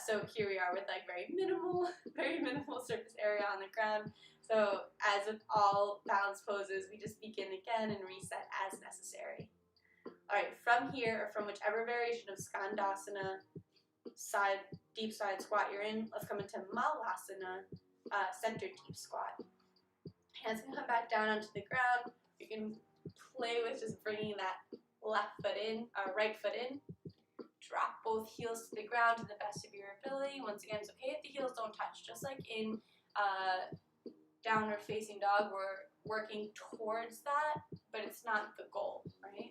So here we are with like very minimal surface area on the ground. So as with all balance poses, we just begin again and reset as necessary. All right, from here, or from whichever variation of Skandasana, deep side squat you're in, let's come into Malasana, center deep squat. Hands can come back down onto the ground. You can play with just bringing that right foot in. Drop both heels to the ground to the best of your ability. Once again, it's okay if the heels don't touch. Just like in downward facing dog, we're working towards that, but it's not the goal, right?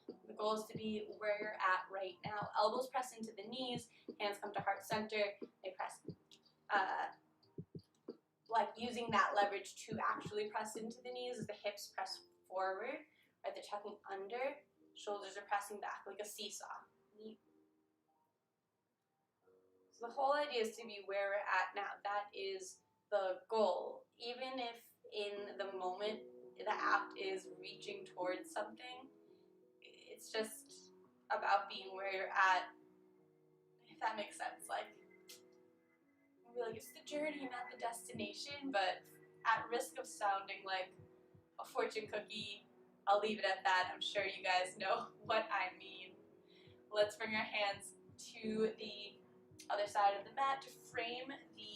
The goal is to be where you're at right now. Elbows press into the knees, hands come to heart center. They press, like using that leverage to actually press into the knees as the hips press forward, or they're tucking under. Shoulders are pressing back like a seesaw. So the whole idea is to be where we're at now. That is the goal. Even if in the moment the act is reaching towards something, it's just about being where you're at, if that makes sense. Like it's the journey, not the destination, but at risk of sounding like a fortune cookie, I'll leave it at that. I'm sure you guys know what I mean. Let's bring our hands to the other side of the mat to frame the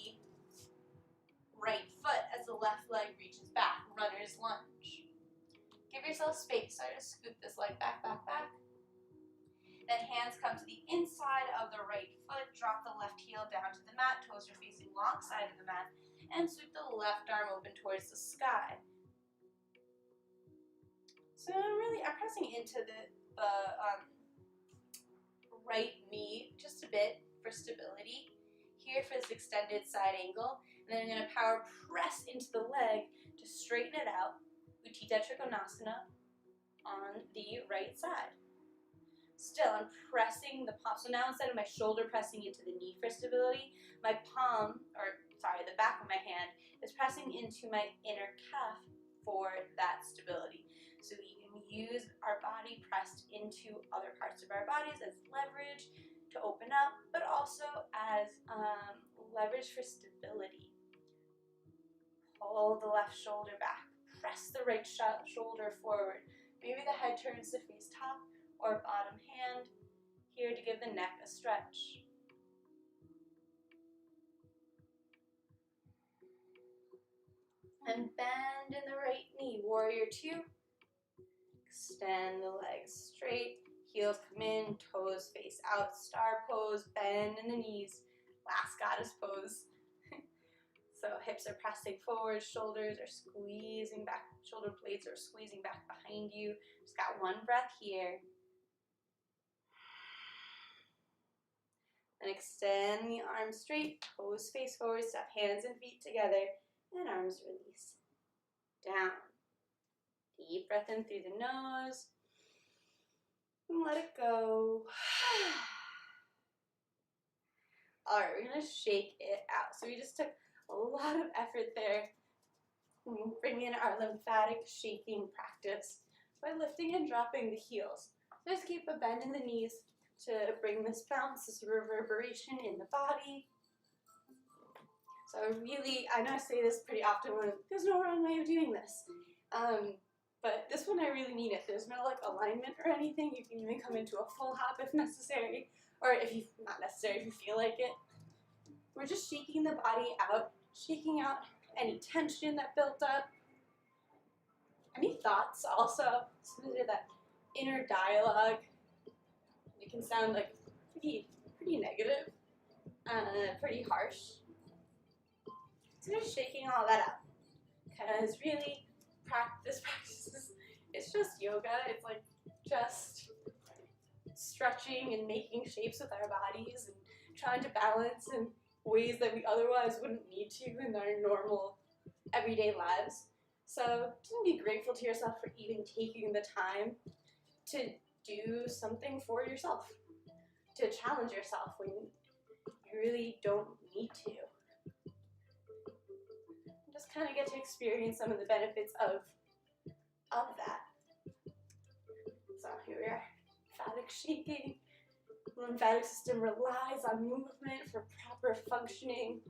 right foot as the left leg reaches back, runner's lunge. Give yourself space. So I just scoot this leg back. Then hands come to the inside of the right foot, drop the left heel down to the mat, toes are facing long side of the mat, and sweep the left arm open towards the sky. So I'm pressing into the right knee just a bit for stability. Here for this extended side angle. And then I'm going to power press into the leg to straighten it out. Utthita Trikonasana on the right side. Still, I'm pressing the palm. So now instead of my shoulder pressing into the knee for stability, the back of my hand is pressing into my inner calf for that stability. So we can use our body pressed into other parts of our bodies as leverage to open up, but also as leverage for stability. Pull the left shoulder back. Press the right shoulder forward. Maybe the head turns to face top or bottom hand here to give the neck a stretch. And bend in the right knee, warrior 2. Extend the legs straight, heels come in, toes face out, star pose, bend in the knees, last goddess pose. So So hips are pressing forward, shoulders are squeezing back, shoulder blades are squeezing back behind you. Just got one breath here. And extend the arms straight, toes face forward, step hands and feet together, and arms release. Down. Deep breath in through the nose, and let it go. All right, we're gonna shake it out. So we just took a lot of effort there. Bring in our lymphatic shaking practice by lifting and dropping the heels. Just keep a bend in the knees to bring this bounce, this reverberation in the body. So I know I say this pretty often when there's no wrong way of doing this. But this one I really mean it. There's no like alignment or anything. You can even come into a full hop if necessary, or if you, not necessary, if you feel like it. We're just shaking the body out, shaking out any tension that built up. Any thoughts also? So that inner dialogue. It can sound like pretty negative, pretty harsh. So just shaking all that out. Because really, this practice it's just yoga. It's like just stretching and making shapes with our bodies and trying to balance in ways that we otherwise wouldn't need to in our normal everyday lives. So just be grateful to yourself for even taking the time to do something for yourself, to challenge yourself when you really don't need to. Just kind of get to experience some of the benefits of that. So here we are, lymphatic shaking. The lymphatic system relies on movement for proper functioning.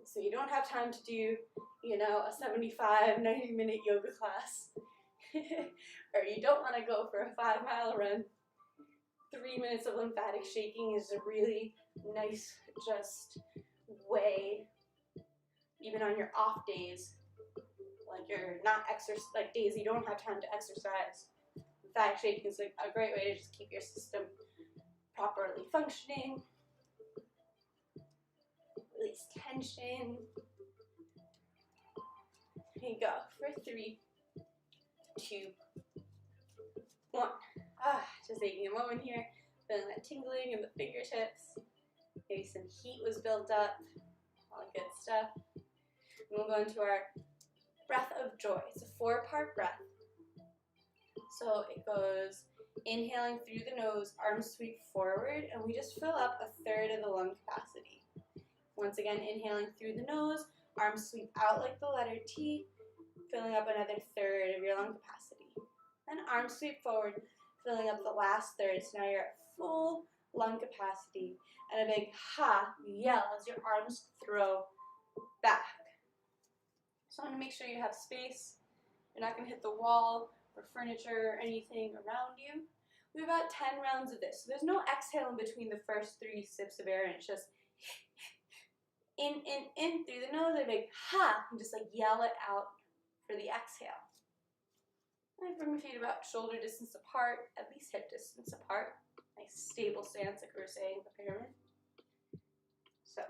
So you don't have time to do, a 75, 90-minute yoga class. Or you don't want to go for a 5-mile run. 3 minutes of lymphatic shaking is a really nice, just way, even on your off days, like you're not like days you don't have time to exercise. Lymphatic shaking is a great way to just keep your system properly functioning. Release tension. Here you go for 3, 2, 1. Just taking a moment here, feeling that tingling in the fingertips. Maybe some heat was built up. All good stuff. And we'll go into our breath of joy. It's a 4-part breath. So it goes inhaling through the nose, arms sweep forward, and we just fill up 1/3 of the lung capacity. Once again, inhaling through the nose, arms sweep out like the letter T, filling up another 1/3 of your lung capacity. Then arms sweep forward, filling up the last 1/3. So now you're at full lung capacity. And a big ha yell as your arms throw back. So I want to make sure you have space. You're not going to hit the wall or furniture or anything around you. We have about 10 rounds of this. So there's no exhale in between the first 3 sips of air, and it's just in through the nose, a big ha, and just like yell it out for the exhale. And bring your feet about shoulder distance apart, at least hip distance apart. Nice stable stance like we were saying in the pyramid. So,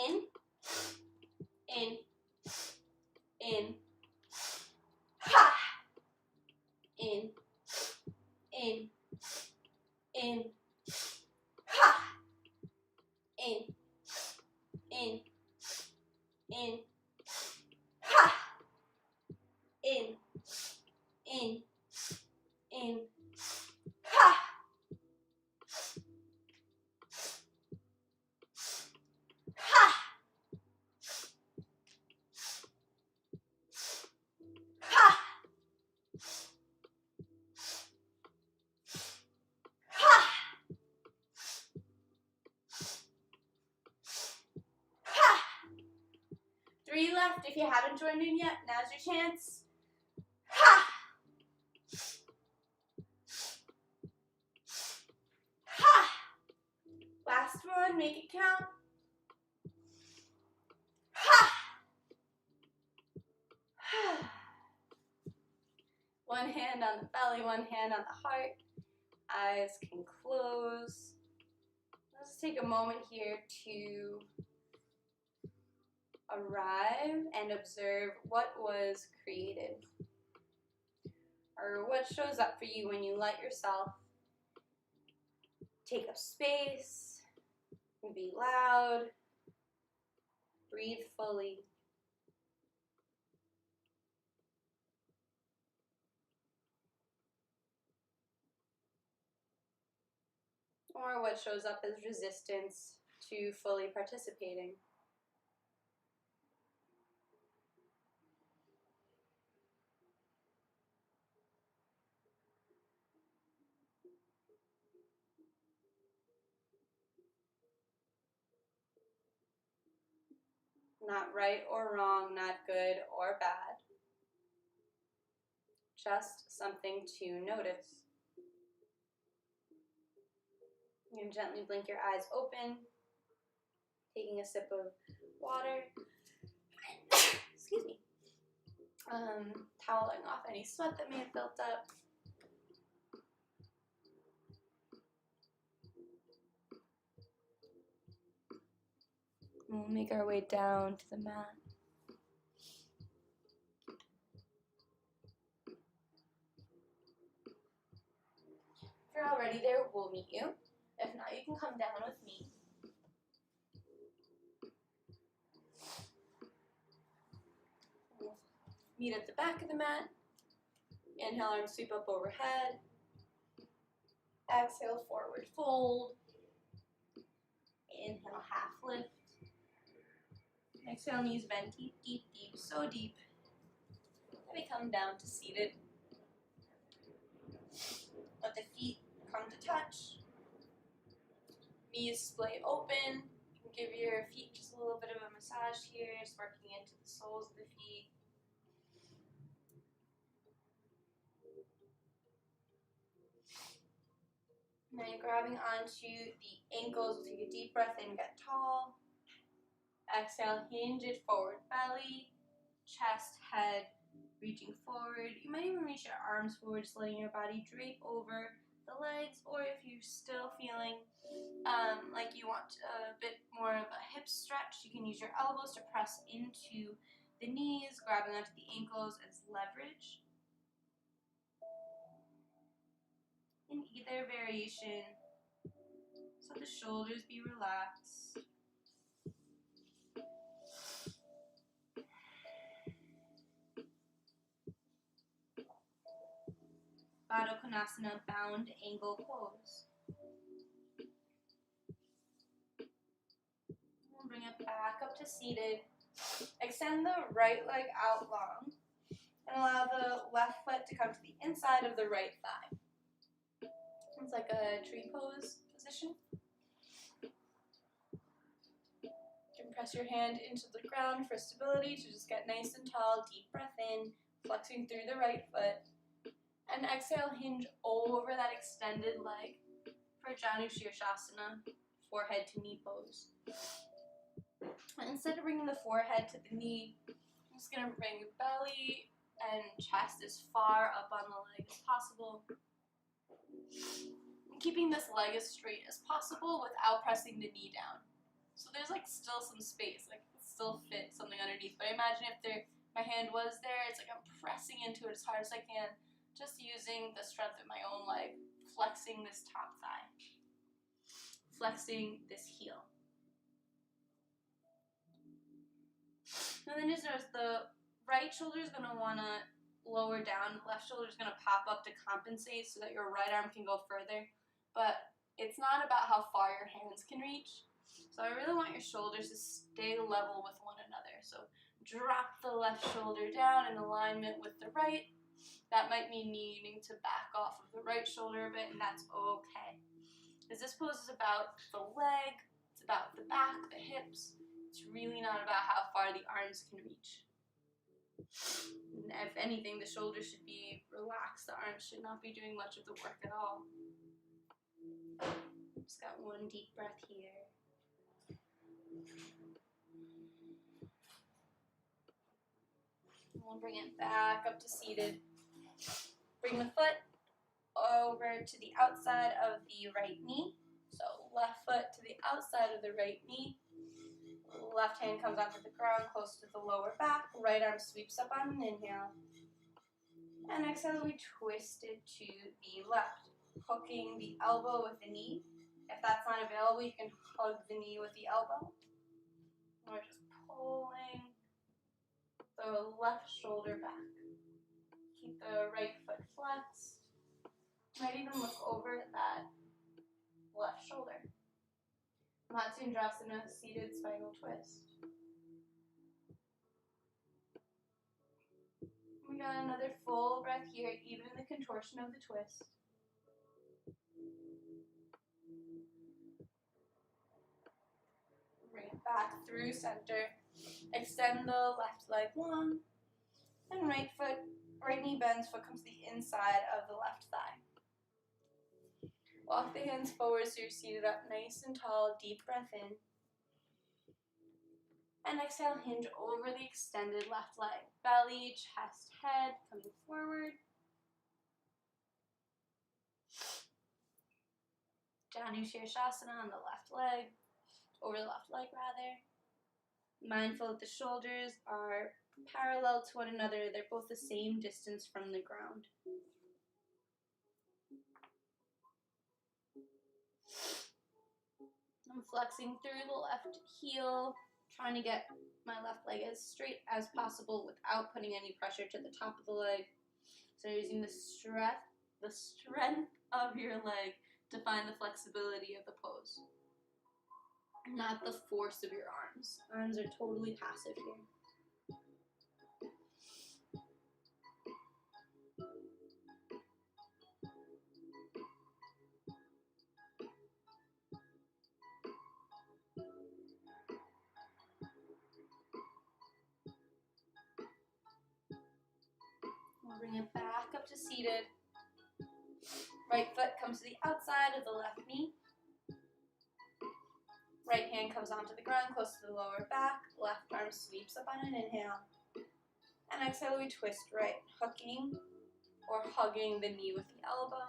in, ha, in, ha, in, ha, in, ha. Ha! Ha! Ha! Ha! 3 left. If you haven't joined in yet, now's your chance. Ha! Ha! Last one, make it count. Ha! One hand on the belly, one hand on the heart. Eyes can close. Let's take a moment here to arrive and observe what was created, or what shows up for you when you let yourself take up space, be loud, breathe fully. Or what shows up as resistance to fully participating. Not right or wrong, not good or bad. Just something to notice. You can gently blink your eyes open, taking a sip of water. Excuse me. Toweling off any sweat that may have built up. We'll make our way down to the mat. If you're already there, we'll meet you. If not, you can come down with me. We'll meet at the back of the mat. Inhale, arms sweep up overhead. Exhale, forward fold. Inhale, half lift. Exhale, knees bend deep, deep, deep, so deep. Then we come down to seated. Let the feet come to touch. Knees splay open. Give your feet just a little bit of a massage here, just working into the soles of the feet. And then grabbing onto the ankles, we'll take a deep breath in, get tall. Exhale, hinge it forward belly, chest, head, reaching forward. You might even reach your arms forward, just letting your body drape over the legs, or if you're still feeling like you want a bit more of a hip stretch, you can use your elbows to press into the knees, grabbing onto the ankles as leverage. In either variation, so the shoulders be relaxed. Baddha Konasana, bound angle pose. We'll bring it back up to seated. Extend the right leg out long and allow the left foot to come to the inside of the right thigh. It's like a tree pose position. You can press your hand into the ground for stability to just get nice and tall. Deep breath in, flexing through the right foot. And exhale, hinge over that extended leg for Janu Shirshasana, forehead to knee pose. And instead of bringing the forehead to the knee, I'm just going to bring belly and chest as far up on the leg as possible. And keeping this leg as straight as possible without pressing the knee down. So there's like still some space, like it still fit something underneath. But imagine if my hand was there, it's like I'm pressing into it as hard as I can, just using the strength of my own leg, flexing this top thigh, flexing this heel. And then just notice the right shoulder is going to want to lower down, the left shoulder is going to pop up to compensate so that your right arm can go further. But it's not about how far your hands can reach. So I really want your shoulders to stay level with one another. So drop the left shoulder down in alignment with the right. That might mean needing to back off of the right shoulder a bit, and that's okay. Because this pose is about the leg, it's about the back, the hips. It's really not about how far the arms can reach. And if anything, the shoulders should be relaxed. The arms should not be doing much of the work at all. Just got one deep breath here. We'll bring it back up to seated. Bring the foot over to the outside of the right knee. So left foot to the outside of the right knee. Left hand comes onto the ground close to the lower back. Right arm sweeps up on an inhale. And exhale, we twist it to the left, hooking the elbow with the knee. If that's not available, you can hug the knee with the elbow. And we're just pulling the left shoulder back. Keep the right foot flexed. Might even look over at that left shoulder. Matsundrasana, seated spinal twist. We got another full breath here, even in the contortion of the twist. Bring it back through center. Extend the left leg long. And right knee bends, foot comes to the inside of the left thigh. Walk the hands forward so you're seated up nice and tall. Deep breath in. And exhale, hinge over the extended left leg. Belly, chest, head coming forward. Janu Shirshasana on the left leg, over the left leg rather. Mindful that the shoulders are parallel to one another. They're both the same distance from the ground. I'm flexing through the left heel, trying to get my left leg as straight as possible without putting any pressure to the top of the leg. So you're using the strength of your leg to find the flexibility of the pose, not the force of your arms. Arms are totally passive here. We'll bring it back up to seated. Right foot comes to the outside of the left knee. Right hand comes onto the ground close to the lower back. Left arm sweeps up on an inhale. And exhale, we twist right, hooking or hugging the knee with the elbow.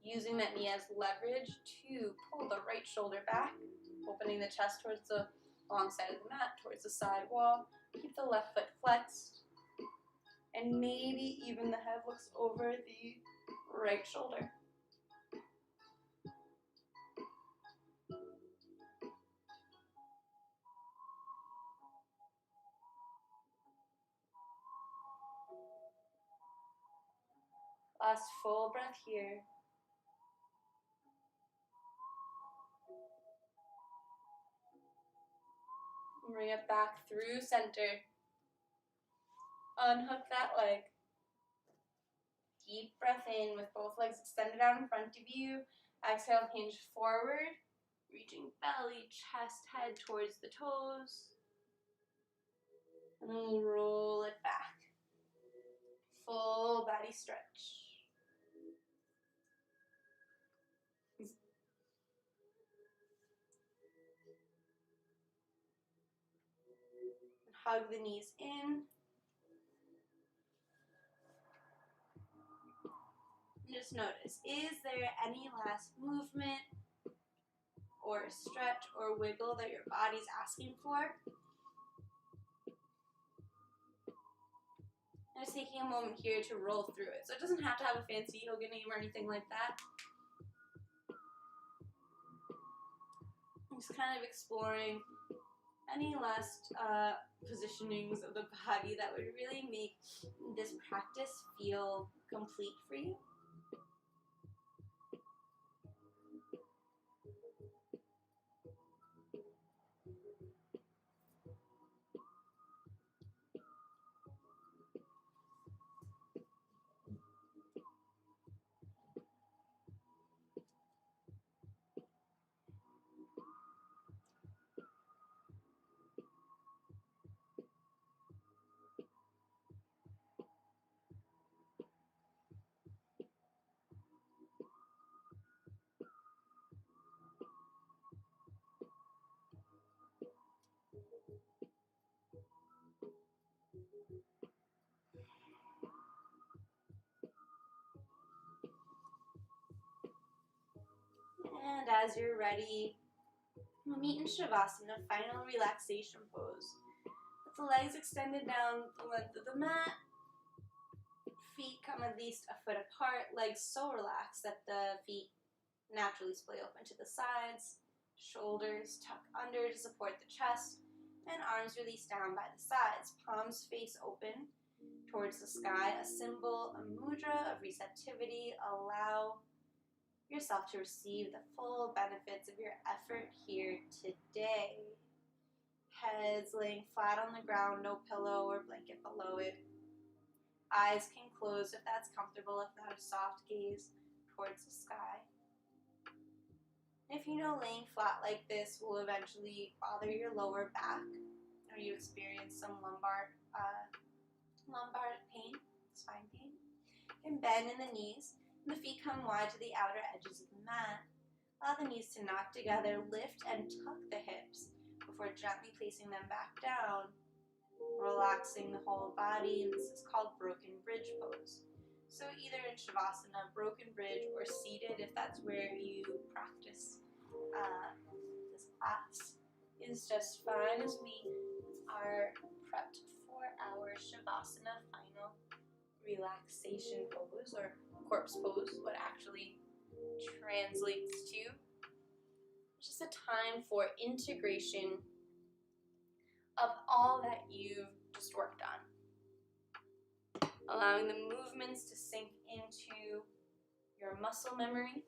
Using that knee as leverage to pull the right shoulder back, opening the chest towards the long side of the mat, towards the side wall. Keep the left foot flexed. And maybe even the head looks over the right shoulder. Last full breath here. Bring it back through center. Unhook that leg. Deep breath in with both legs extended out in front of you. Exhale, hinge forward. Reaching belly, chest, head towards the toes. And then we'll roll it back. Full body stretch. Hug the knees in. Just notice, is there any last movement or stretch or wiggle that your body's asking for? And just taking a moment here to roll through it. So it doesn't have to have a fancy yoga name or anything like that. Just kind of exploring any last positionings of the body that would really make this practice feel complete for you. And as you're ready, We'll meet in Shavasana, final relaxation pose. With the legs extended down the length of the mat, feet come at least a foot apart, legs so relaxed that the feet naturally splay open to the sides, shoulders tuck under to support the chest, and arms release down by the sides, palms face open towards the sky, a symbol, a mudra of receptivity. Allow yourself to receive the full benefits of your effort here today. Heads laying flat on the ground, no pillow or blanket below it. Eyes can close if that's comfortable, if not a soft gaze towards the sky. If you know laying flat like this will eventually bother your lower back, or you experience some lumbar pain, spine pain, you can bend in the knees, and the feet come wide to the outer edges of the mat. Allow the knees to knock together, lift and tuck the hips before gently placing them back down, relaxing the whole body, and this is called broken bridge pose. So either in Shavasana, broken bridge, or seated if that's where you practice this class is just fine, as we are prepped for our Shavasana final relaxation pose, or corpse pose, what actually translates to just a time for integration of all that you've just worked on. Allowing the movements to sink into your muscle memory,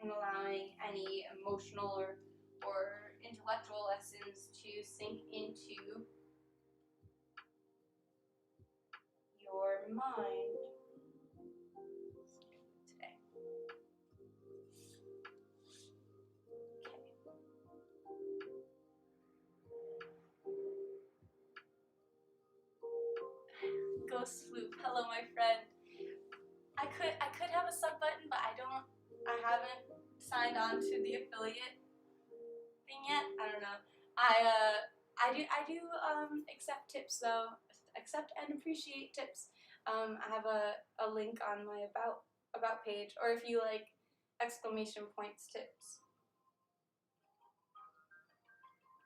and allowing any emotional or intellectual lessons to sink into your mind today. Okay. Ghost Loop, hello my friend. I could have a sub button, but I haven't signed on to the affiliate thing yet. I don't know. I do accept tips though. Accept and appreciate tips. I have a link on my about page, or if you like exclamation points tips.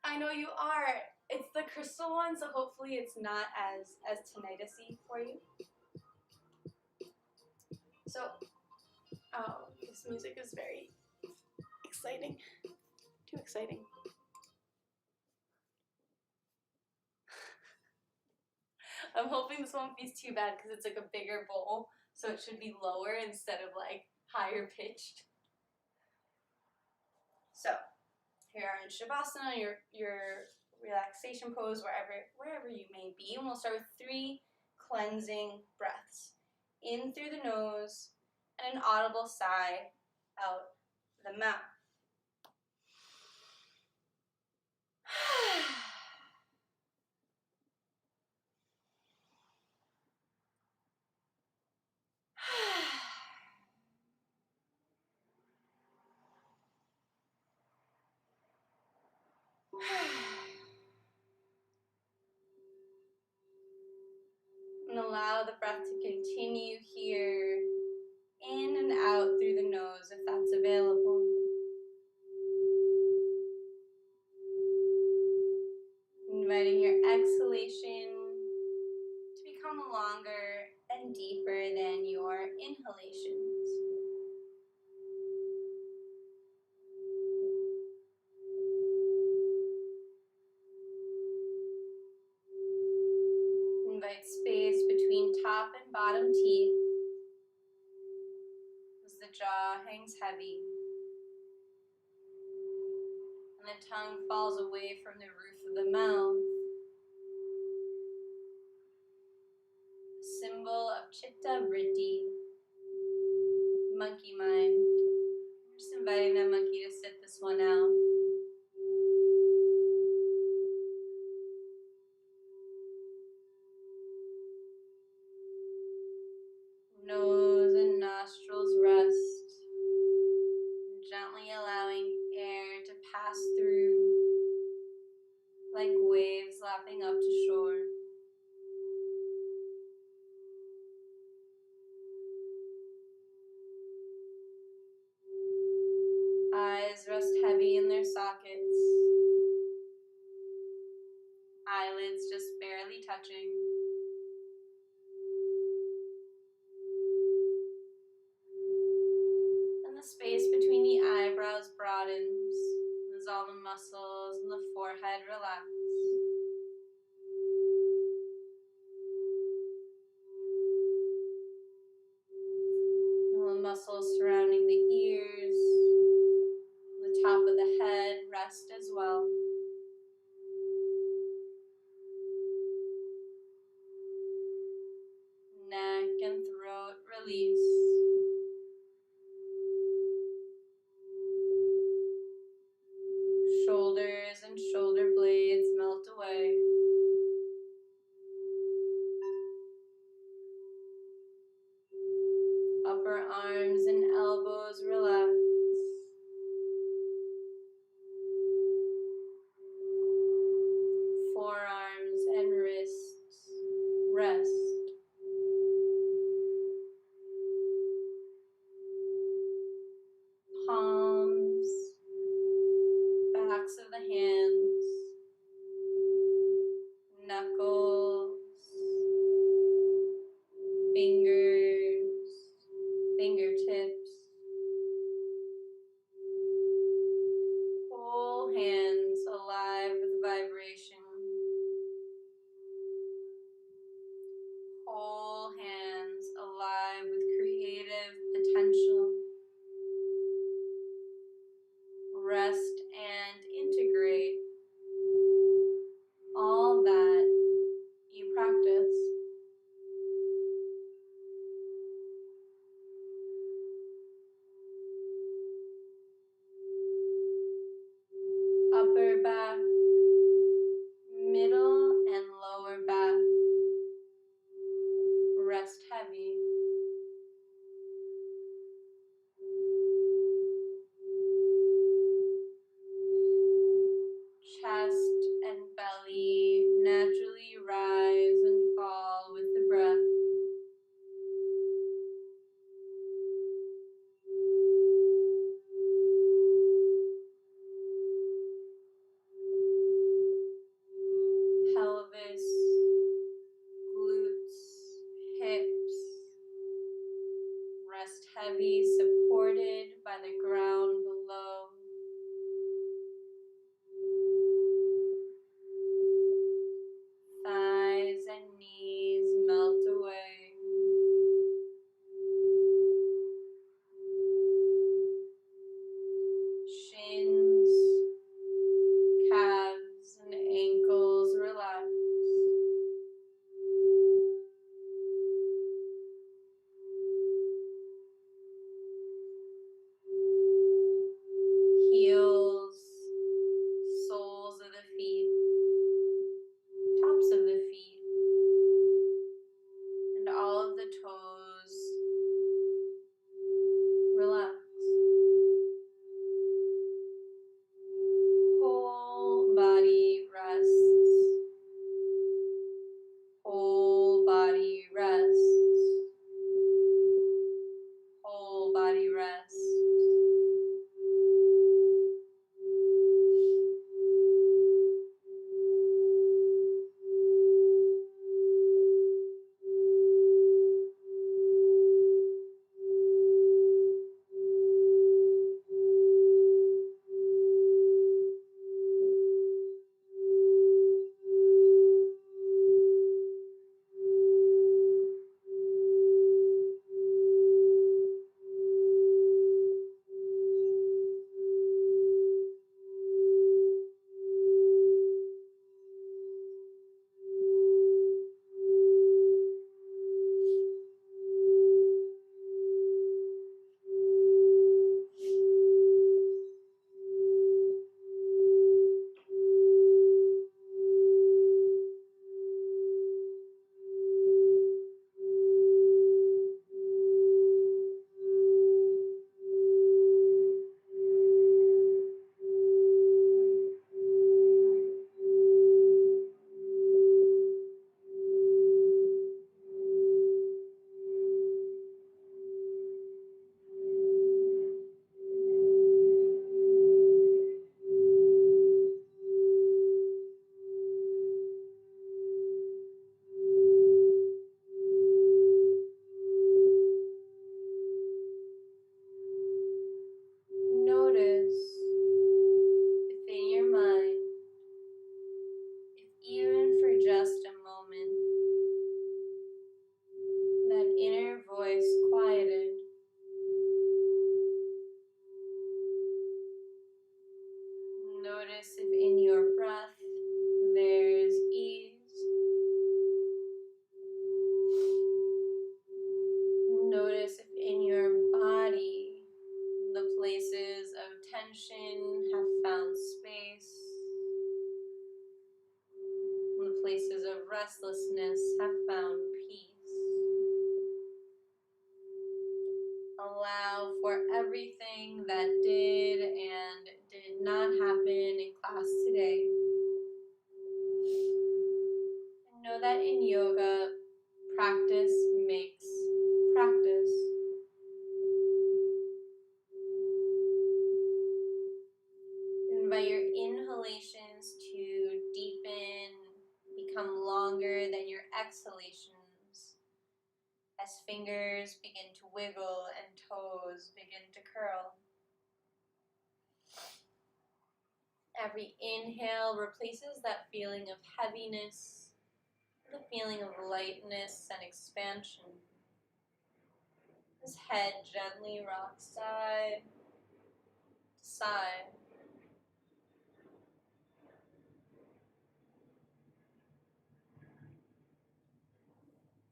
I know you are. It's the crystal one, so hopefully it's not as tinnitus-y for you. So, oh, this music is very exciting. Too exciting. I'm hoping this won't be too bad because it's like a bigger bowl, so it should be lower instead of like higher pitched. So, here are in Shavasana, your relaxation pose, wherever you may be, and we'll start with 3 cleansing breaths. In through the nose, and an audible sigh out the mouth. And allow the breath to continue here, in and out through the nose if that's available. Inviting your exhalation to become longer and deeper than your inhalations. Invite space between top and bottom teeth as the jaw hangs heavy and the tongue falls away from the roof of the mouth. A symbol of Chitta Vritti, monkey mind. Just inviting that monkey to sit this one out. Nose and nostrils rest, gently allowing air to pass through like waves lapping up to shore. touching. And the space between the eyebrows broadens as all the muscles in the forehead relax. All the muscles surrounding the ears, the top of the head rest as well. Neck and throat release. Shoulders and shoulder blades melt away. Upper arms and elbows relax. Forearms and wrists rest. Palms, backs of the hands, knuckles, fingers, fingertips, whole hands alive with vibration, whole hands alive with creative potential. Rest and integrate all that you practice. Upper back, middle and lower back rest heavy. Chest and belly naturally rise and fall with the breath. Pelvis, glutes, hips rest heavy, supported by the ground below. Thighs and knees melt away. Shins, calves, and ankles relax. tension have found space. And the places of restlessness have found peace. Allow for everything that did and did not happen in class today. And know that in yoga, practice makes practice. Invite your inhalations to deepen, become longer than your exhalations as fingers begin to wiggle and toes begin to curl. Every inhale replaces that feeling of heaviness with a feeling of lightness and expansion. This head gently rocks side to side.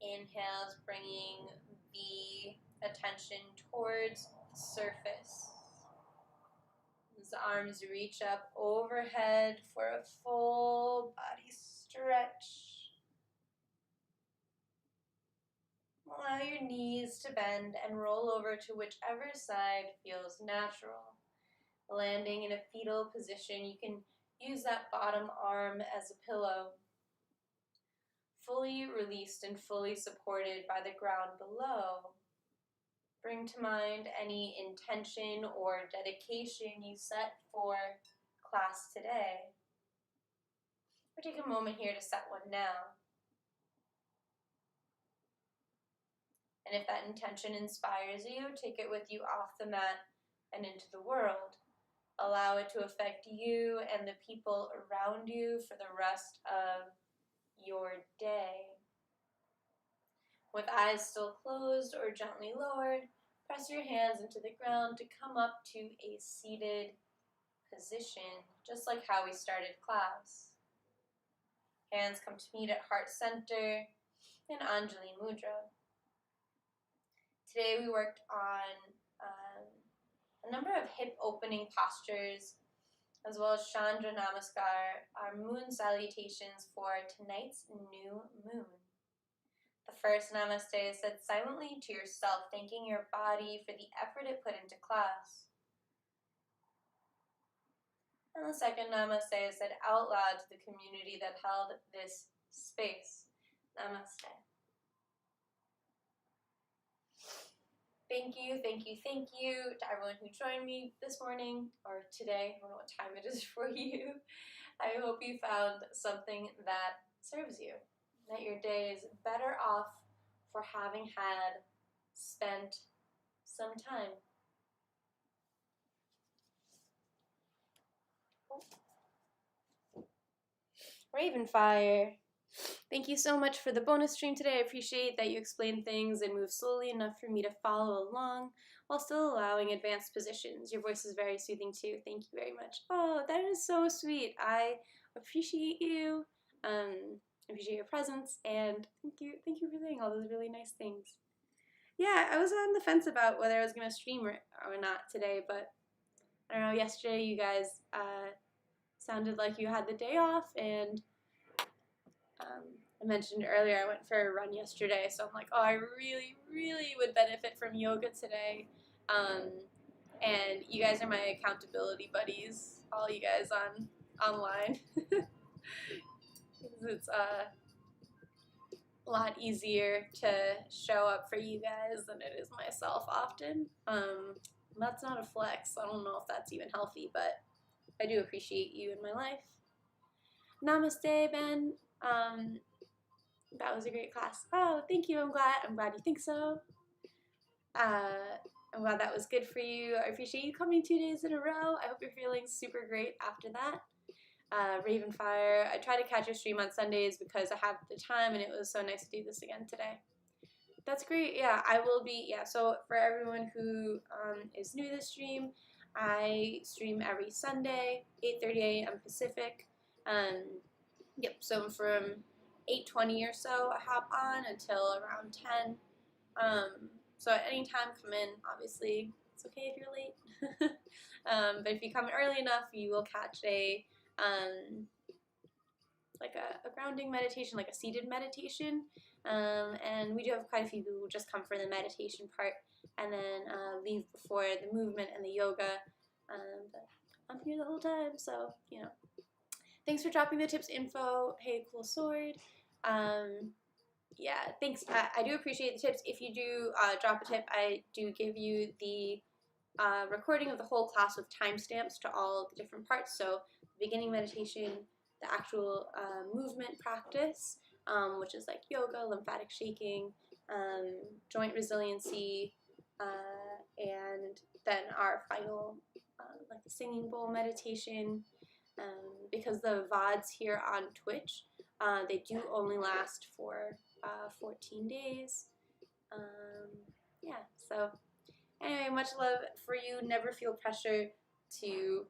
Inhales bringing the attention towards the surface. As arms reach up overhead for a full body stretch. Allow your knees to bend and roll over to whichever side feels natural. Landing in a fetal position, you can use that bottom arm as a pillow. Fully released and fully supported by the ground below. Bring to mind any intention or dedication you set for class today. Or take a moment here to set one now. And if that intention inspires you, take it with you off the mat and into the world. Allow it to affect you and the people around you for the rest of your day. With eyes still closed or gently lowered, press your hands into the ground to come up to a seated position, just like how we started class. Hands come to meet at heart center in Anjali Mudra. Today we worked on a number of hip opening postures, as well as Chandra Namaskar, our moon salutations for tonight's new moon. The first namaste is said silently to yourself, thanking your body for the effort it put into class. And the second namaste is said out loud to the community that held this space. Namaste. Thank you, thank you, thank you to everyone who joined me this morning, or today, I don't know what time it is for you. I hope you found something that serves you, that your day is better off for having had spent some time. Ravenfire, thank you so much for the bonus stream today. I appreciate that you explained things and moved slowly enough for me to follow along while still allowing advanced positions. Your voice is very soothing too. Thank you very much. Oh, that is so sweet. I appreciate you. Appreciate your presence, and thank you for saying all those really nice things. Yeah, I was on the fence about whether I was going to stream or not today, but I don't know, yesterday you guys sounded like you had the day off, and I mentioned earlier I went for a run yesterday, so I'm like, oh, I really, really would benefit from yoga today. And you guys are my accountability buddies, all you guys online. It's a lot easier to show up for you guys than it is myself often. That's not a flex. I don't know if that's even healthy, but I do appreciate you in my life. Namaste, Ben. That was a great class. Oh, thank you. I'm glad you think so. I'm glad that was good for you. I appreciate you coming 2 days in a row. I hope you're feeling super great after that. Ravenfire, I try to catch a stream on Sundays because I have the time, and it was so nice to do this again today. That's great. Yeah, I will be. Yeah, so for everyone who is new to the stream, I stream every Sunday, 8:30 a.m. Pacific. Yep, so from 8:20 or so, I hop on until around 10. So at any time, come in. Obviously, It's okay if you're late. But if you come early enough, you will catch a like a grounding meditation, like a seated meditation. And we do have quite a few people who just come for the meditation part and then leave before the movement and the yoga. But I'm here the whole time, so, you know. Thanks for dropping the tips info. Hey, cool sword. Yeah, thanks. I do appreciate the tips. If you do drop a tip, I do give you the recording of the whole class with timestamps to all the different parts. So the beginning meditation, the actual movement practice, which is like yoga, lymphatic shaking, joint resiliency, and then our final like the singing bowl meditation. Because the VODs here on Twitch, they do only last for 14 days. Yeah, so anyway, much love for you. Never feel pressure to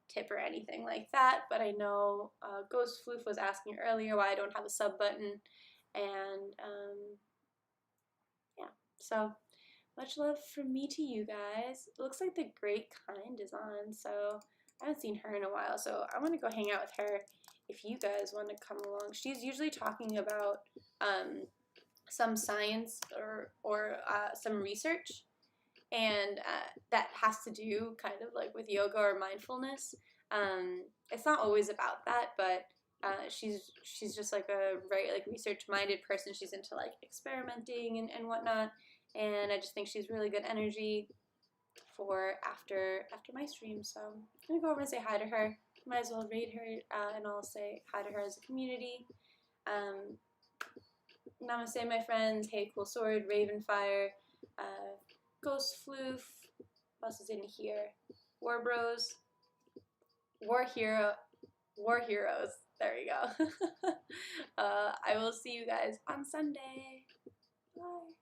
tip or anything like that. But I know Ghost Floof was asking earlier why I don't have a sub button. And yeah, so much love from me to you guys. It looks like the Great Kind is on, so I haven't seen her in a while. So I want to go hang out with her if you guys want to come along. She's usually talking about some science or some research, and that has to do kind of like with yoga or mindfulness. It's not always about that, but she's just like a very like research-minded person. She's into like experimenting and whatnot, and I just think she's really good energy for after my stream. So I'm gonna go over and say hi to her. Might as well raid her, and I'll say hi to her as a community. Namaste, my friends. Hey, cool sword, Ravenfire, Ghost Floof. What else is in here? War Bros, War Heroes. There we go. I will see you guys on Sunday. Bye.